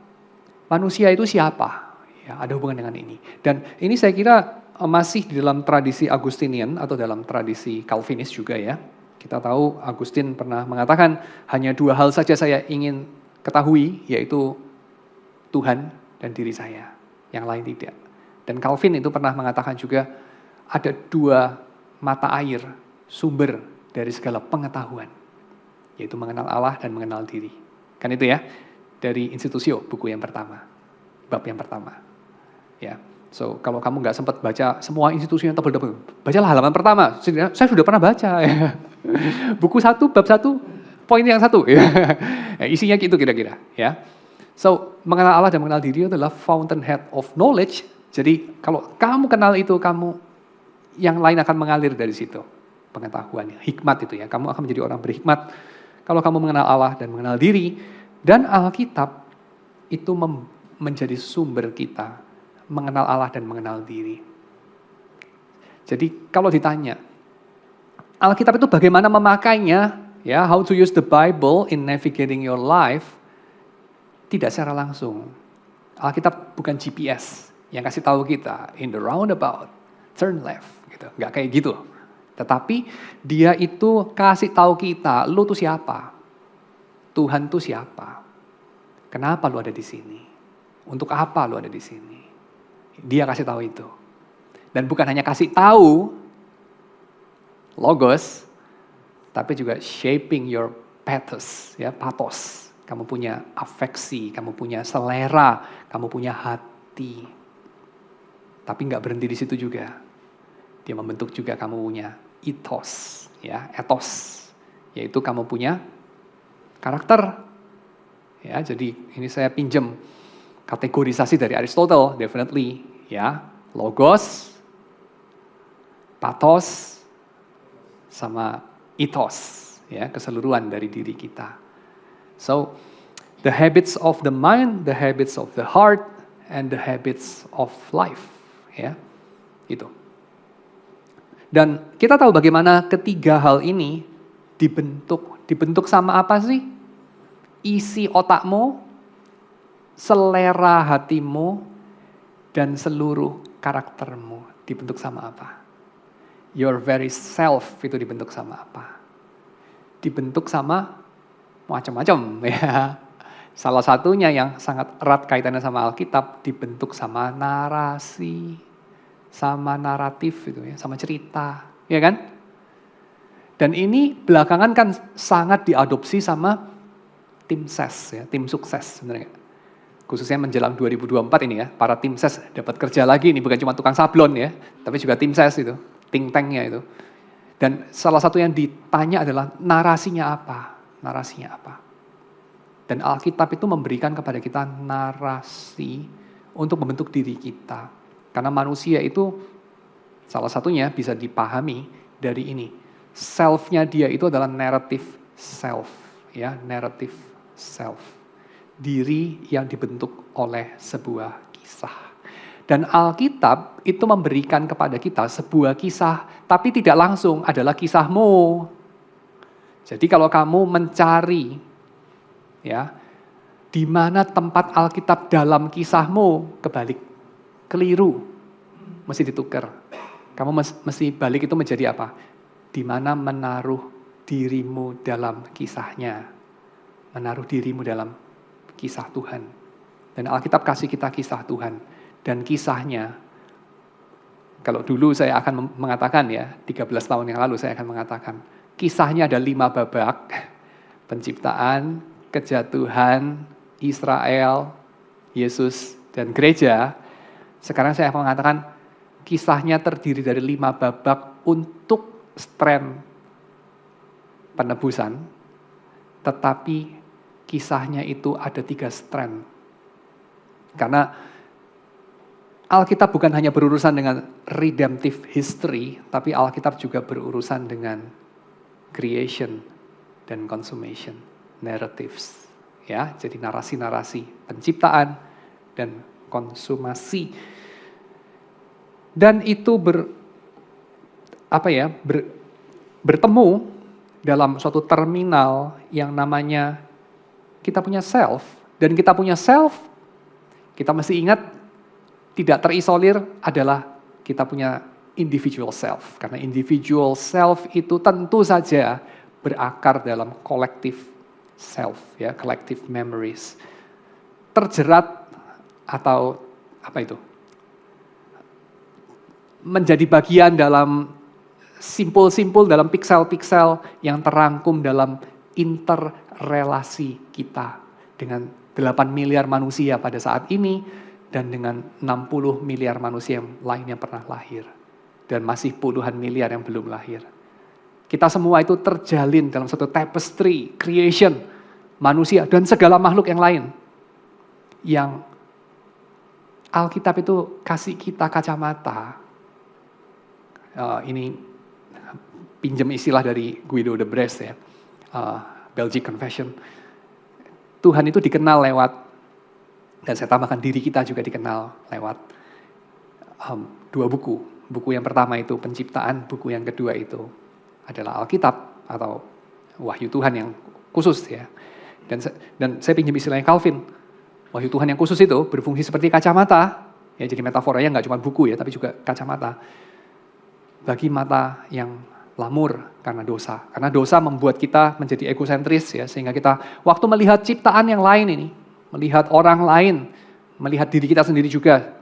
manusia itu siapa? Ya, ada hubungan dengan ini. Dan ini saya kira masih di dalam tradisi Agustinian atau dalam tradisi Calvinis juga ya. Kita tahu Agustin pernah mengatakan hanya dua hal saja saya ingin ketahui, yaitu Tuhan dan diri saya, yang lain tidak. Dan Calvin itu pernah mengatakan juga ada dua mata air, sumber dari segala pengetahuan, yaitu mengenal Allah dan mengenal diri. Kan itu ya, dari Institutio, buku yang pertama, bab yang pertama. Ya, so kalau kamu nggak sempat baca semua institusi yang tebal-tebal, bacalah halaman pertama. Saya sudah pernah baca. Ya. Buku 1, bab 1. Poin yang 1, ya. Isinya gitu kira-kira, ya. So, mengenal Allah dan mengenal diri adalah fountainhead of knowledge. Jadi, kalau kamu kenal itu, kamu yang lain akan mengalir dari situ. Pengetahuan, hikmat itu ya. Kamu akan menjadi orang berhikmat kalau kamu mengenal Allah dan mengenal diri. Dan Alkitab itu menjadi sumber kita mengenal Allah dan mengenal diri. Jadi, kalau ditanya, Alkitab itu bagaimana memakainya? Ya, how to use the Bible in navigating your life, tidak secara langsung. Alkitab bukan GPS yang kasih tahu kita, in the roundabout, turn left, gitu. Nggak kayak gitu. Tetapi dia itu kasih tahu kita, lu tuh siapa? Tuhan tuh siapa? Kenapa lu ada di sini? Untuk apa lu ada di sini? Dia kasih tahu itu. Dan bukan hanya kasih tahu, logos, tapi juga shaping your pathos, ya, pathos. Kamu punya afeksi, kamu punya selera, kamu punya hati. Tapi nggak berhenti di situ juga. Dia membentuk juga kamu punya ethos, ya, ethos, yaitu kamu punya karakter. Ya, jadi ini saya pinjam kategorisasi dari Aristotle, definitely, ya, logos, pathos, sama ethos, ya, keseluruhan dari diri kita. So, the habits of the mind, the habits of the heart, and the habits of life, ya, itu. Dan kita tahu bagaimana ketiga hal ini dibentuk sama apa sih? Isi otakmu, selera hatimu, dan seluruh karaktermu dibentuk sama apa? Your very self itu dibentuk sama apa? Dibentuk sama macam-macam ya. Salah satunya yang sangat erat kaitannya sama Alkitab dibentuk sama narasi, sama naratif itu ya, sama cerita, ya kan? Dan ini belakangan kan sangat diadopsi sama tim ses ya, tim sukses sebenarnya. Khususnya menjelang 2024 ini ya, para tim ses dapat kerja lagi, ini bukan cuma tukang sablon ya, tapi juga tim ses itu. think tanknya itu. Dan salah satu yang ditanya adalah narasinya apa? Narasinya apa? Dan Alkitab itu memberikan kepada kita narasi untuk membentuk diri kita. Karena manusia itu salah satunya bisa dipahami dari ini. Self-nya dia itu adalah narrative self. Ya, narrative self. Diri yang dibentuk oleh sebuah kisah. Dan Alkitab itu memberikan kepada kita sebuah kisah, tapi tidak langsung adalah kisahmu. Jadi kalau kamu mencari, ya, di mana tempat Alkitab dalam kisahmu, kebalik, keliru, mesti ditukar. Kamu mesti balik itu menjadi apa? Di mana menaruh dirimu dalam kisahnya, menaruh dirimu dalam kisah Tuhan. Dan Alkitab kasih kita kisah Tuhan. Dan kisahnya, kalau dulu saya akan mengatakan ya, 13 tahun yang lalu saya akan mengatakan, kisahnya ada 5 babak, penciptaan, kejatuhan, Israel, Yesus, dan gereja. Sekarang saya akan mengatakan, kisahnya terdiri dari 5 babak untuk strand penebusan, tetapi kisahnya itu ada 3 strand. Karena Alkitab bukan hanya berurusan dengan redemptive history, tapi Alkitab juga berurusan dengan creation dan consummation, narratives. Ya, jadi narasi-narasi penciptaan dan konsumasi. Dan itu bertemu dalam suatu terminal yang namanya kita punya self. Dan kita punya self, kita mesti ingat, tidak terisolir adalah kita punya individual self. Karena individual self itu tentu saja berakar dalam collective self, ya, collective memories. Terjerat atau apa itu? Menjadi bagian dalam simpul-simpul, dalam piksel-piksel yang terangkum dalam interrelasi kita dengan 8 miliar manusia pada saat ini, dan dengan 60 miliar manusia yang lain yang pernah lahir. Dan masih puluhan miliar yang belum lahir. Kita semua itu terjalin dalam satu tapestry, creation, manusia, dan segala makhluk yang lain. Yang Alkitab itu kasih kita kacamata. Ini pinjam istilah dari Guido de Bresse, ya, Belgic Confession. Tuhan itu dikenal lewat, dan saya tambahkan diri kita juga dikenal lewat 2 buku. Buku yang pertama itu penciptaan, buku yang kedua itu adalah Alkitab atau wahyu Tuhan yang khusus, ya. Dan saya pinjam istilahnya Calvin. Wahyu Tuhan yang khusus itu berfungsi seperti kacamata, ya, jadi metaforanya nggak cuma buku, ya, tapi juga kacamata bagi mata yang lamur karena dosa. Karena dosa membuat kita menjadi egosentris, ya, sehingga kita waktu melihat ciptaan yang lain ini, melihat orang lain, melihat diri kita sendiri juga,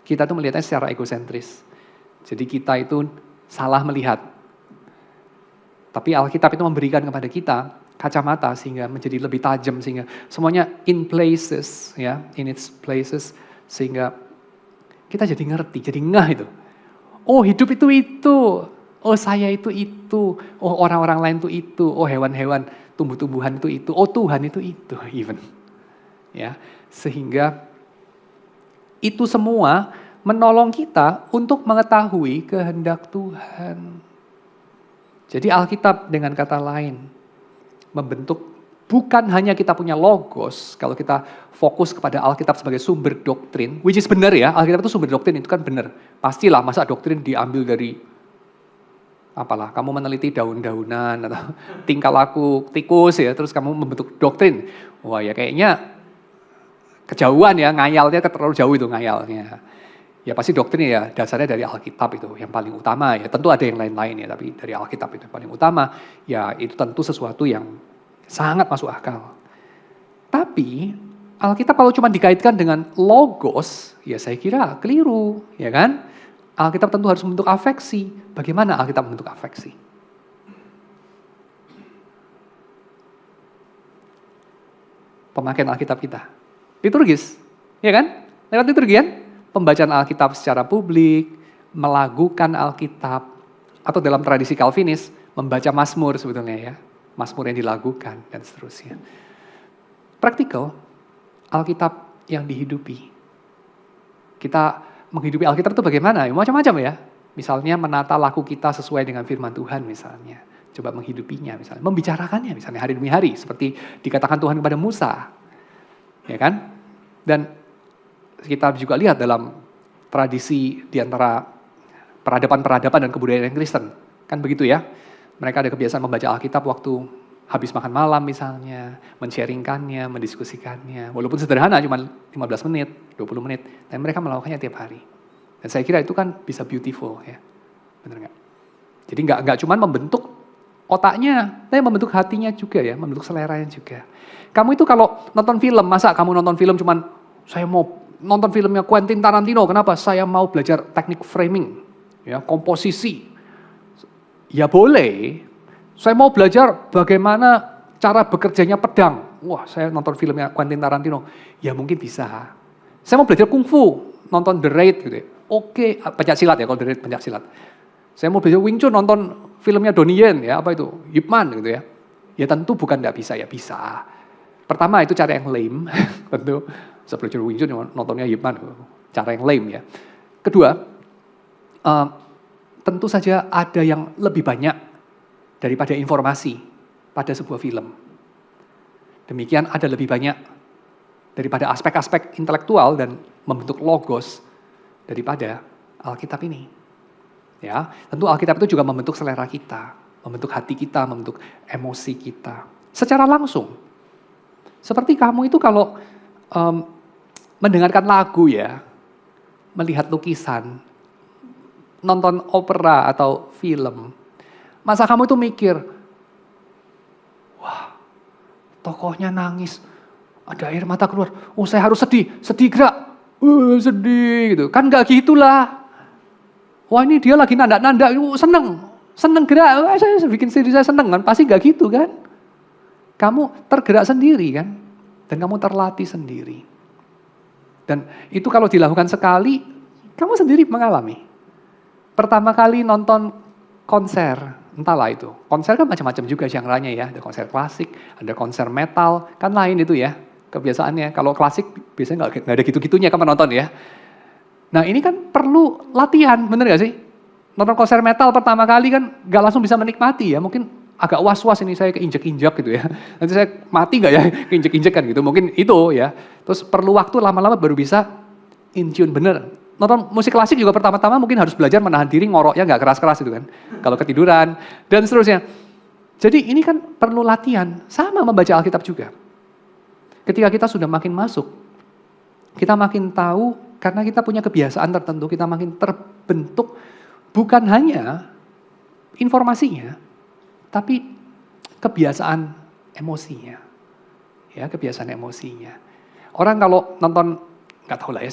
kita tuh melihatnya secara egosentris. Jadi kita itu salah melihat. Tapi Alkitab itu memberikan kepada kita kacamata sehingga menjadi lebih tajam, sehingga semuanya in places, ya, in its places, sehingga kita jadi ngerti, jadi ngeh itu. Oh, hidup itu. Oh, saya itu. Oh, orang-orang lain itu. Oh, hewan-hewan, tumbuh-tumbuhan itu. Oh, Tuhan itu even. Ya, sehingga itu semua menolong kita untuk mengetahui kehendak Tuhan. Jadi Alkitab dengan kata lain membentuk, bukan hanya kita punya logos, kalau kita fokus kepada Alkitab sebagai sumber doktrin, which is benar, ya, Alkitab itu sumber doktrin, itu kan benar. Pastilah, masa doktrin diambil dari apalah, kamu meneliti daun-daunan atau tingkah laku tikus, ya, terus kamu membentuk doktrin. Wah, ya kayaknya kejauhan, ya, ngayalnya terlalu jauh itu ngayalnya. Ya pasti doktrin, ya, dasarnya dari Alkitab itu yang paling utama, ya. Tentu ada yang lain-lain, ya, tapi dari Alkitab itu yang paling utama. Ya itu tentu sesuatu yang sangat masuk akal. Tapi Alkitab kalau cuma dikaitkan dengan logos, ya saya kira keliru, ya kan? Alkitab tentu harus membentuk afeksi. Bagaimana Alkitab membentuk afeksi? Pemakaian Alkitab kita liturgis, ya kan? Lewat liturgi kan? Pembacaan Alkitab secara publik, melakukan Alkitab, atau dalam tradisi Calvinis, membaca Mazmur sebetulnya ya. Mazmur yang dilakukan dan seterusnya. Praktikal, Alkitab yang dihidupi. Kita menghidupi Alkitab itu bagaimana? Macam-macam ya. Misalnya menata laku kita sesuai dengan firman Tuhan misalnya. Coba menghidupinya misalnya. Membicarakannya misalnya hari demi hari. Seperti dikatakan Tuhan kepada Musa. Ya kan? Dan kita juga lihat dalam tradisi di antara peradaban-peradaban dan kebudayaan Kristen. Kan begitu ya. Mereka ada kebiasaan membaca Alkitab waktu habis makan malam misalnya, men-sharingkannya, mendiskusikannya. Walaupun sederhana, cuma 15 menit, 20 menit. Tapi mereka melakukannya tiap hari. Dan saya kira itu kan bisa beautiful ya. Benar nggak? Jadi nggak cuma membentuk otaknya, tapi membentuk hatinya juga ya, membentuk seleranya juga. Kamu itu kalau nonton film, masa kamu nonton film cuman, saya mau nonton filmnya Quentin Tarantino, kenapa? Saya mau belajar teknik framing, ya, komposisi. Ya boleh, saya mau belajar bagaimana cara bekerjanya pedang. Wah, saya nonton filmnya Quentin Tarantino. Ya mungkin bisa. Saya mau belajar kungfu, nonton The Raid gitu ya. Oke, pencak silat ya, kalau The Raid pencak silat. Saya mau belajar Wing Chun, nonton filmnya Donnie Yen ya, apa itu, Ip Man gitu ya. Ya tentu bukan tidak bisa, ya bisa. Pertama itu cara yang lame, tentu. Saya belajar Wing Chun, nontonnya Ip Man, cara yang lame ya. Kedua, tentu saja ada yang lebih banyak daripada informasi pada sebuah film. Demikian ada lebih banyak daripada aspek-aspek intelektual dan membentuk logos daripada Alkitab ini. Ya, tentu Alkitab itu juga membentuk selera kita, membentuk hati kita, membentuk emosi kita. Secara langsung. Seperti kamu itu kalau mendengarkan lagu ya, melihat lukisan, nonton opera atau film, masa kamu itu mikir, wah, tokohnya nangis, ada air mata keluar, oh saya harus sedih gerak, sedih gitu. Kan gak gitulah. Wah ini dia lagi nanda-nanda, seneng gerak, saya bikin diri saya seneng kan, pasti gak gitu kan. Kamu tergerak sendiri kan, dan kamu terlatih sendiri. Dan itu kalau dilakukan sekali, kamu sendiri mengalami. Pertama kali nonton konser, entahlah itu. Konser kan macam-macam juga genre-nya ya, ada konser klasik, ada konser metal, kan lain itu ya kebiasaannya. Kalau klasik biasanya nggak ada gitu-gitunya kapan nonton ya. Nah ini kan perlu latihan, bener gak sih? Nonton konser metal pertama kali kan gak langsung bisa menikmati ya, mungkin agak was-was ini saya keinjek-injek gitu ya. Nanti saya mati gak ya keinjek-injek kan gitu, mungkin itu ya. Terus perlu waktu lama-lama baru bisa in tune bener. Nonton musik klasik juga pertama-tama mungkin harus belajar menahan diri ngoroknya gak keras-keras itu kan. Kalau ketiduran dan seterusnya. Jadi ini kan perlu latihan, sama membaca Alkitab juga. Ketika kita sudah makin masuk, kita makin tahu karena kita punya kebiasaan tertentu, kita makin terbentuk bukan hanya informasinya, tapi kebiasaan emosinya. Ya, kebiasaan emosinya. Orang kalau nonton, nggak tahu lah ya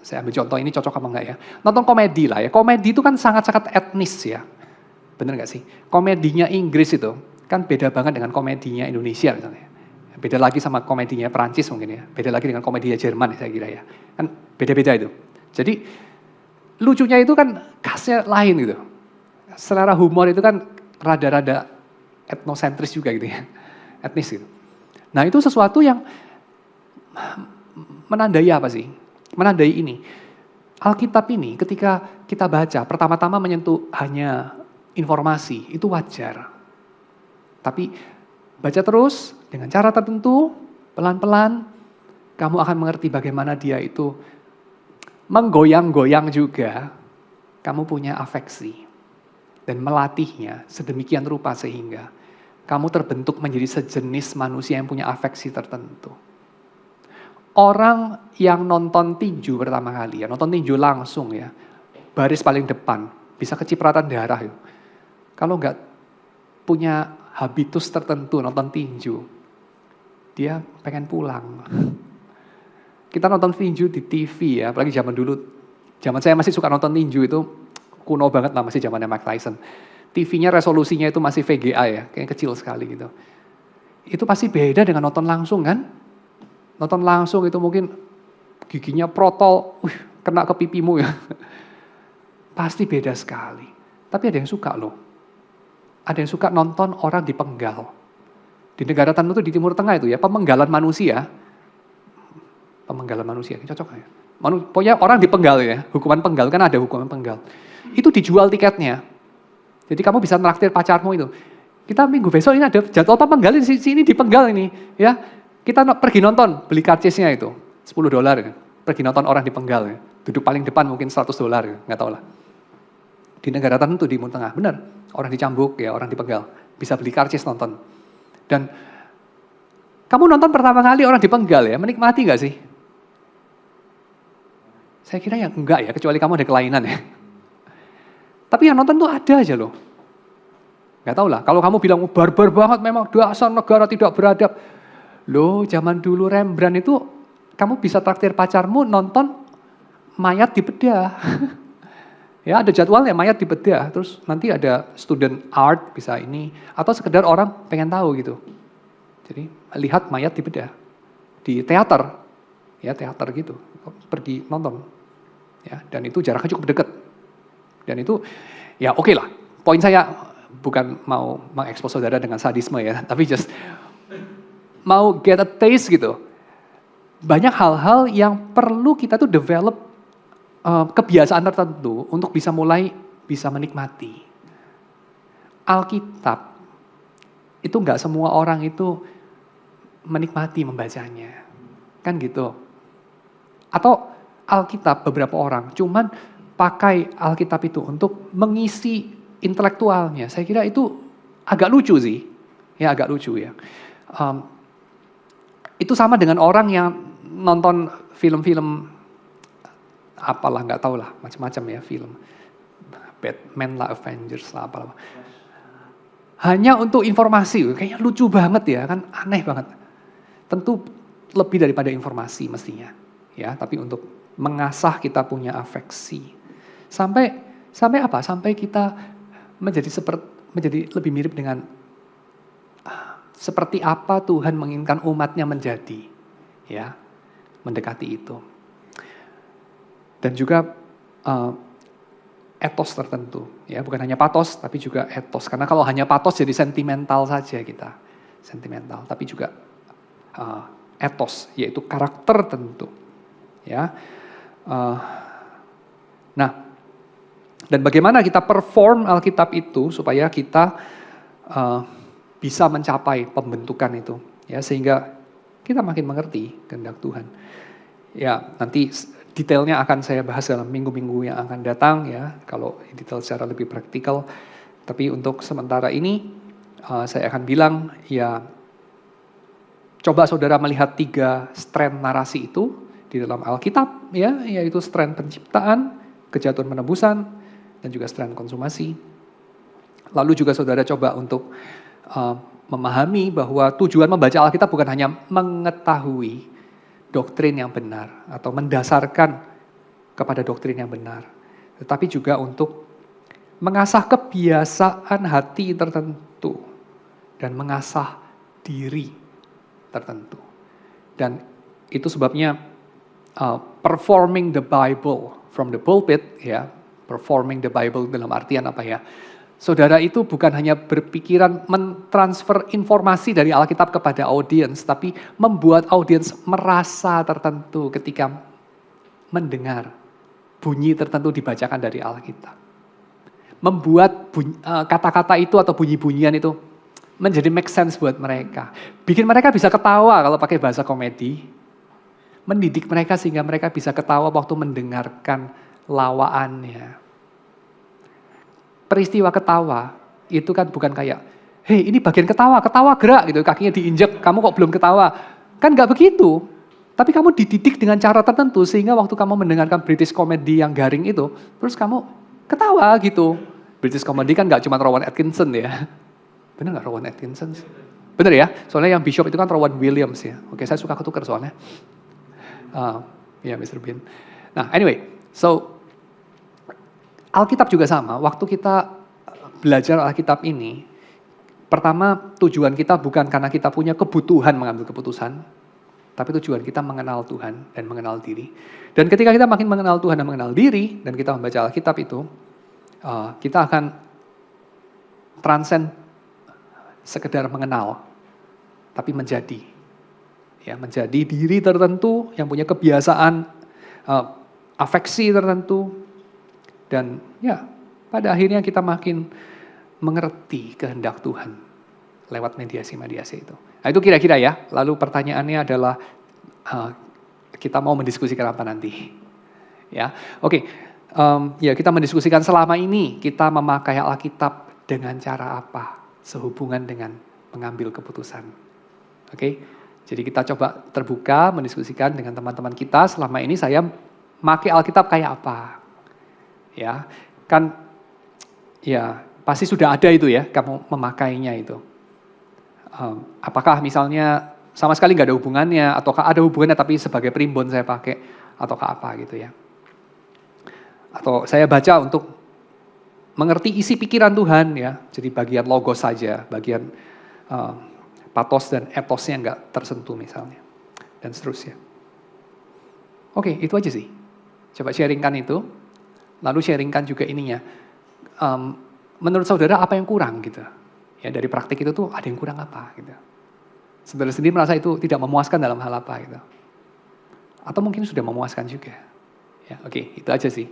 saya ambil contoh ini cocok apa enggak ya. Nonton komedi lah ya, komedi itu kan sangat-sangat etnis ya. Bener nggak sih? Komedinya Inggris itu kan beda banget dengan komedinya Indonesia misalnya. Beda lagi sama komedinya Perancis mungkin ya. Beda lagi dengan komedinya Jerman saya kira ya. Kan beda-beda itu. Jadi lucunya itu kan khasnya lain gitu. Selera humor itu kan rada-rada etnosentris juga gitu ya. Etnis gitu. Nah itu sesuatu yang menandai apa sih? Menandai ini. Alkitab ini ketika kita baca, pertama-tama menyentuh hanya informasi, itu wajar. Tapi baca terus dengan cara tertentu, pelan-pelan, kamu akan mengerti bagaimana dia itu menggoyang-goyang juga. Kamu punya afeksi dan melatihnya sedemikian rupa sehingga kamu terbentuk menjadi sejenis manusia yang punya afeksi tertentu. Orang yang nonton tinju pertama kali ya, nonton tinju langsung ya, baris paling depan, bisa kecipratan darah. Ya. Kalau nggak punya habitus tertentu nonton tinju, dia pengen pulang. Kita nonton tinju di TV ya, apalagi zaman dulu, zaman saya masih suka nonton tinju itu kuno banget lah, masih zamannya Mike Tyson. TV-nya resolusinya itu masih VGA ya, kayak kecil sekali gitu. Itu pasti beda dengan nonton langsung kan? Nonton langsung itu mungkin giginya protol, kena ke pipimu ya. Pasti beda sekali. Tapi ada yang suka loh. Ada yang suka nonton orang dipenggal. Di negara tertentu di Timur Tengah itu ya, pemenggalan manusia, cocok ya? Pokoknya orang dipenggal ya, hukuman penggal, kan ada hukuman penggal. Itu dijual tiketnya. Jadi kamu bisa traktir pacarmu itu. Kita minggu besok ini ada jadwal pemenggal di sini dipenggal ini, ya. Kita pergi nonton, beli karcisnya itu, $10, ya. Pergi nonton orang dipenggal, ya. Duduk paling depan mungkin $100, ya. Nggak tahu lah. Di negara tertentu di Timur Tengah, benar. Orang dicambuk, ya orang dipenggal. Bisa beli karcis nonton. Dan kamu nonton pertama kali orang dipenggal ya, menikmati nggak sih? Saya kira ya enggak ya, kecuali kamu ada kelainan ya. Tapi yang nonton tuh ada aja loh. Nggak tahu lah, kalau kamu bilang barbar banget memang dasar negara tidak beradab. Loh, zaman dulu Rembrandt itu kamu bisa traktir pacarmu nonton mayat dibedah. Ya ada jadwalnya mayat dibedah, terus nanti ada student art bisa ini, atau sekedar orang pengen tahu gitu. Jadi lihat mayat dibedah di teater, ya teater gitu, pergi nonton, ya dan itu jaraknya cukup dekat. Dan itu ya oke lah. Poin saya bukan mau mengekspos saudara dengan sadisme ya, tapi just mau get a taste gitu. Banyak hal-hal yang perlu kita tuh develop kebiasaan tertentu untuk bisa mulai bisa menikmati. Alkitab itu nggak semua orang itu menikmati membacanya, kan gitu. Atau Alkitab beberapa orang cuman pakai Alkitab itu untuk mengisi intelektualnya. Saya kira itu agak lucu sih, ya agak lucu ya. Itu sama dengan orang yang nonton film-film apalah nggak tahu lah macam-macam ya film Batman lah, Avengers lah apalah. Hanya untuk informasi, kayaknya lucu banget ya kan, aneh banget. Tentu lebih daripada informasi mestinya, ya. Tapi untuk mengasah kita punya afeksi, sampai apa? Sampai kita menjadi lebih mirip dengan seperti apa Tuhan menginginkan umatnya menjadi, ya, mendekati itu. Dan juga etos tertentu, ya bukan hanya patos, tapi juga etos. Karena kalau hanya patos jadi sentimental saja kita, sentimental. Tapi juga etos, yaitu karakter tertentu, ya. Nah, dan bagaimana kita perform Alkitab itu supaya kita bisa mencapai pembentukan itu, ya sehingga kita makin mengerti kehendak Tuhan. Ya nanti detailnya akan saya bahas dalam minggu-minggu yang akan datang ya, kalau detail secara lebih praktikal. Tapi untuk sementara ini saya akan bilang ya, coba saudara melihat 3 strand narasi itu di dalam Alkitab ya, yaitu strand penciptaan, kejatuhan penebusan, dan juga strand konsumasi. Lalu juga saudara coba untuk memahami bahwa tujuan membaca Alkitab bukan hanya mengetahui doktrin yang benar atau mendasarkan kepada doktrin yang benar, tetapi juga untuk mengasah kebiasaan hati tertentu dan mengasah diri tertentu. Dan itu sebabnya performing the Bible from the pulpit, ya, performing the Bible dalam artian apa ya? Saudara itu bukan hanya berpikiran mentransfer informasi dari Alkitab kepada audiens, tapi membuat audiens merasa tertentu ketika mendengar bunyi tertentu dibacakan dari Alkitab. Membuat kata-kata itu atau bunyi-bunyian itu menjadi make sense buat mereka. Bikin mereka bisa ketawa kalau pakai bahasa komedi. Mendidik mereka sehingga mereka bisa ketawa waktu mendengarkan lawaannya. Peristiwa ketawa itu kan bukan kayak, hei ini bagian ketawa gerak gitu, kakinya diinjek, kamu kok belum ketawa. Kan gak begitu. Tapi kamu dididik dengan cara tertentu sehingga waktu kamu mendengarkan British comedy yang garing itu, terus kamu ketawa gitu. British comedy kan gak cuma Rowan Atkinson ya. Bener gak Rowan Atkinson? Bener ya, soalnya yang Bishop itu kan Rowan Williams ya. Oke, saya suka ketukar soalnya. Ya Mr. Bean. Nah anyway, so Alkitab juga sama, waktu kita belajar Alkitab ini, pertama tujuan kita bukan karena kita punya kebutuhan mengambil keputusan, tapi tujuan kita mengenal Tuhan dan mengenal diri. Dan ketika kita makin mengenal Tuhan dan mengenal diri, dan kita membaca Alkitab itu, kita akan transcend sekedar mengenal, tapi menjadi. Ya, menjadi diri tertentu yang punya kebiasaan, afeksi tertentu, dan ya pada akhirnya kita makin mengerti kehendak Tuhan lewat mediasi-mediasi itu. Nah itu kira-kira ya, lalu pertanyaannya adalah kita mau mendiskusikan apa nanti? Ya, oke. Ya kita mendiskusikan selama ini kita memakai Alkitab dengan cara apa sehubungan dengan mengambil keputusan. Oke, jadi kita coba terbuka mendiskusikan dengan teman-teman kita selama ini saya pakai Alkitab kayak apa. Ya, kan ya pasti sudah ada itu ya kamu memakainya itu. Apakah misalnya sama sekali nggak ada hubungannya ataukah ada hubungannya tapi sebagai primbon saya pakai ataukah apa gitu ya. Atau saya baca untuk mengerti isi pikiran Tuhan ya. Jadi bagian logos saja, bagian patos dan etosnya nggak tersentuh misalnya. Dan seterusnya. Oke, itu aja sih. Coba sharingkan itu. Lalu sharingkan juga ininya. Menurut saudara apa yang kurang gitu. Ya dari praktik itu tuh ada yang kurang apa gitu. Saudara sendiri merasa itu tidak memuaskan dalam hal apa gitu. Atau mungkin sudah memuaskan juga. Ya, oke, itu aja sih.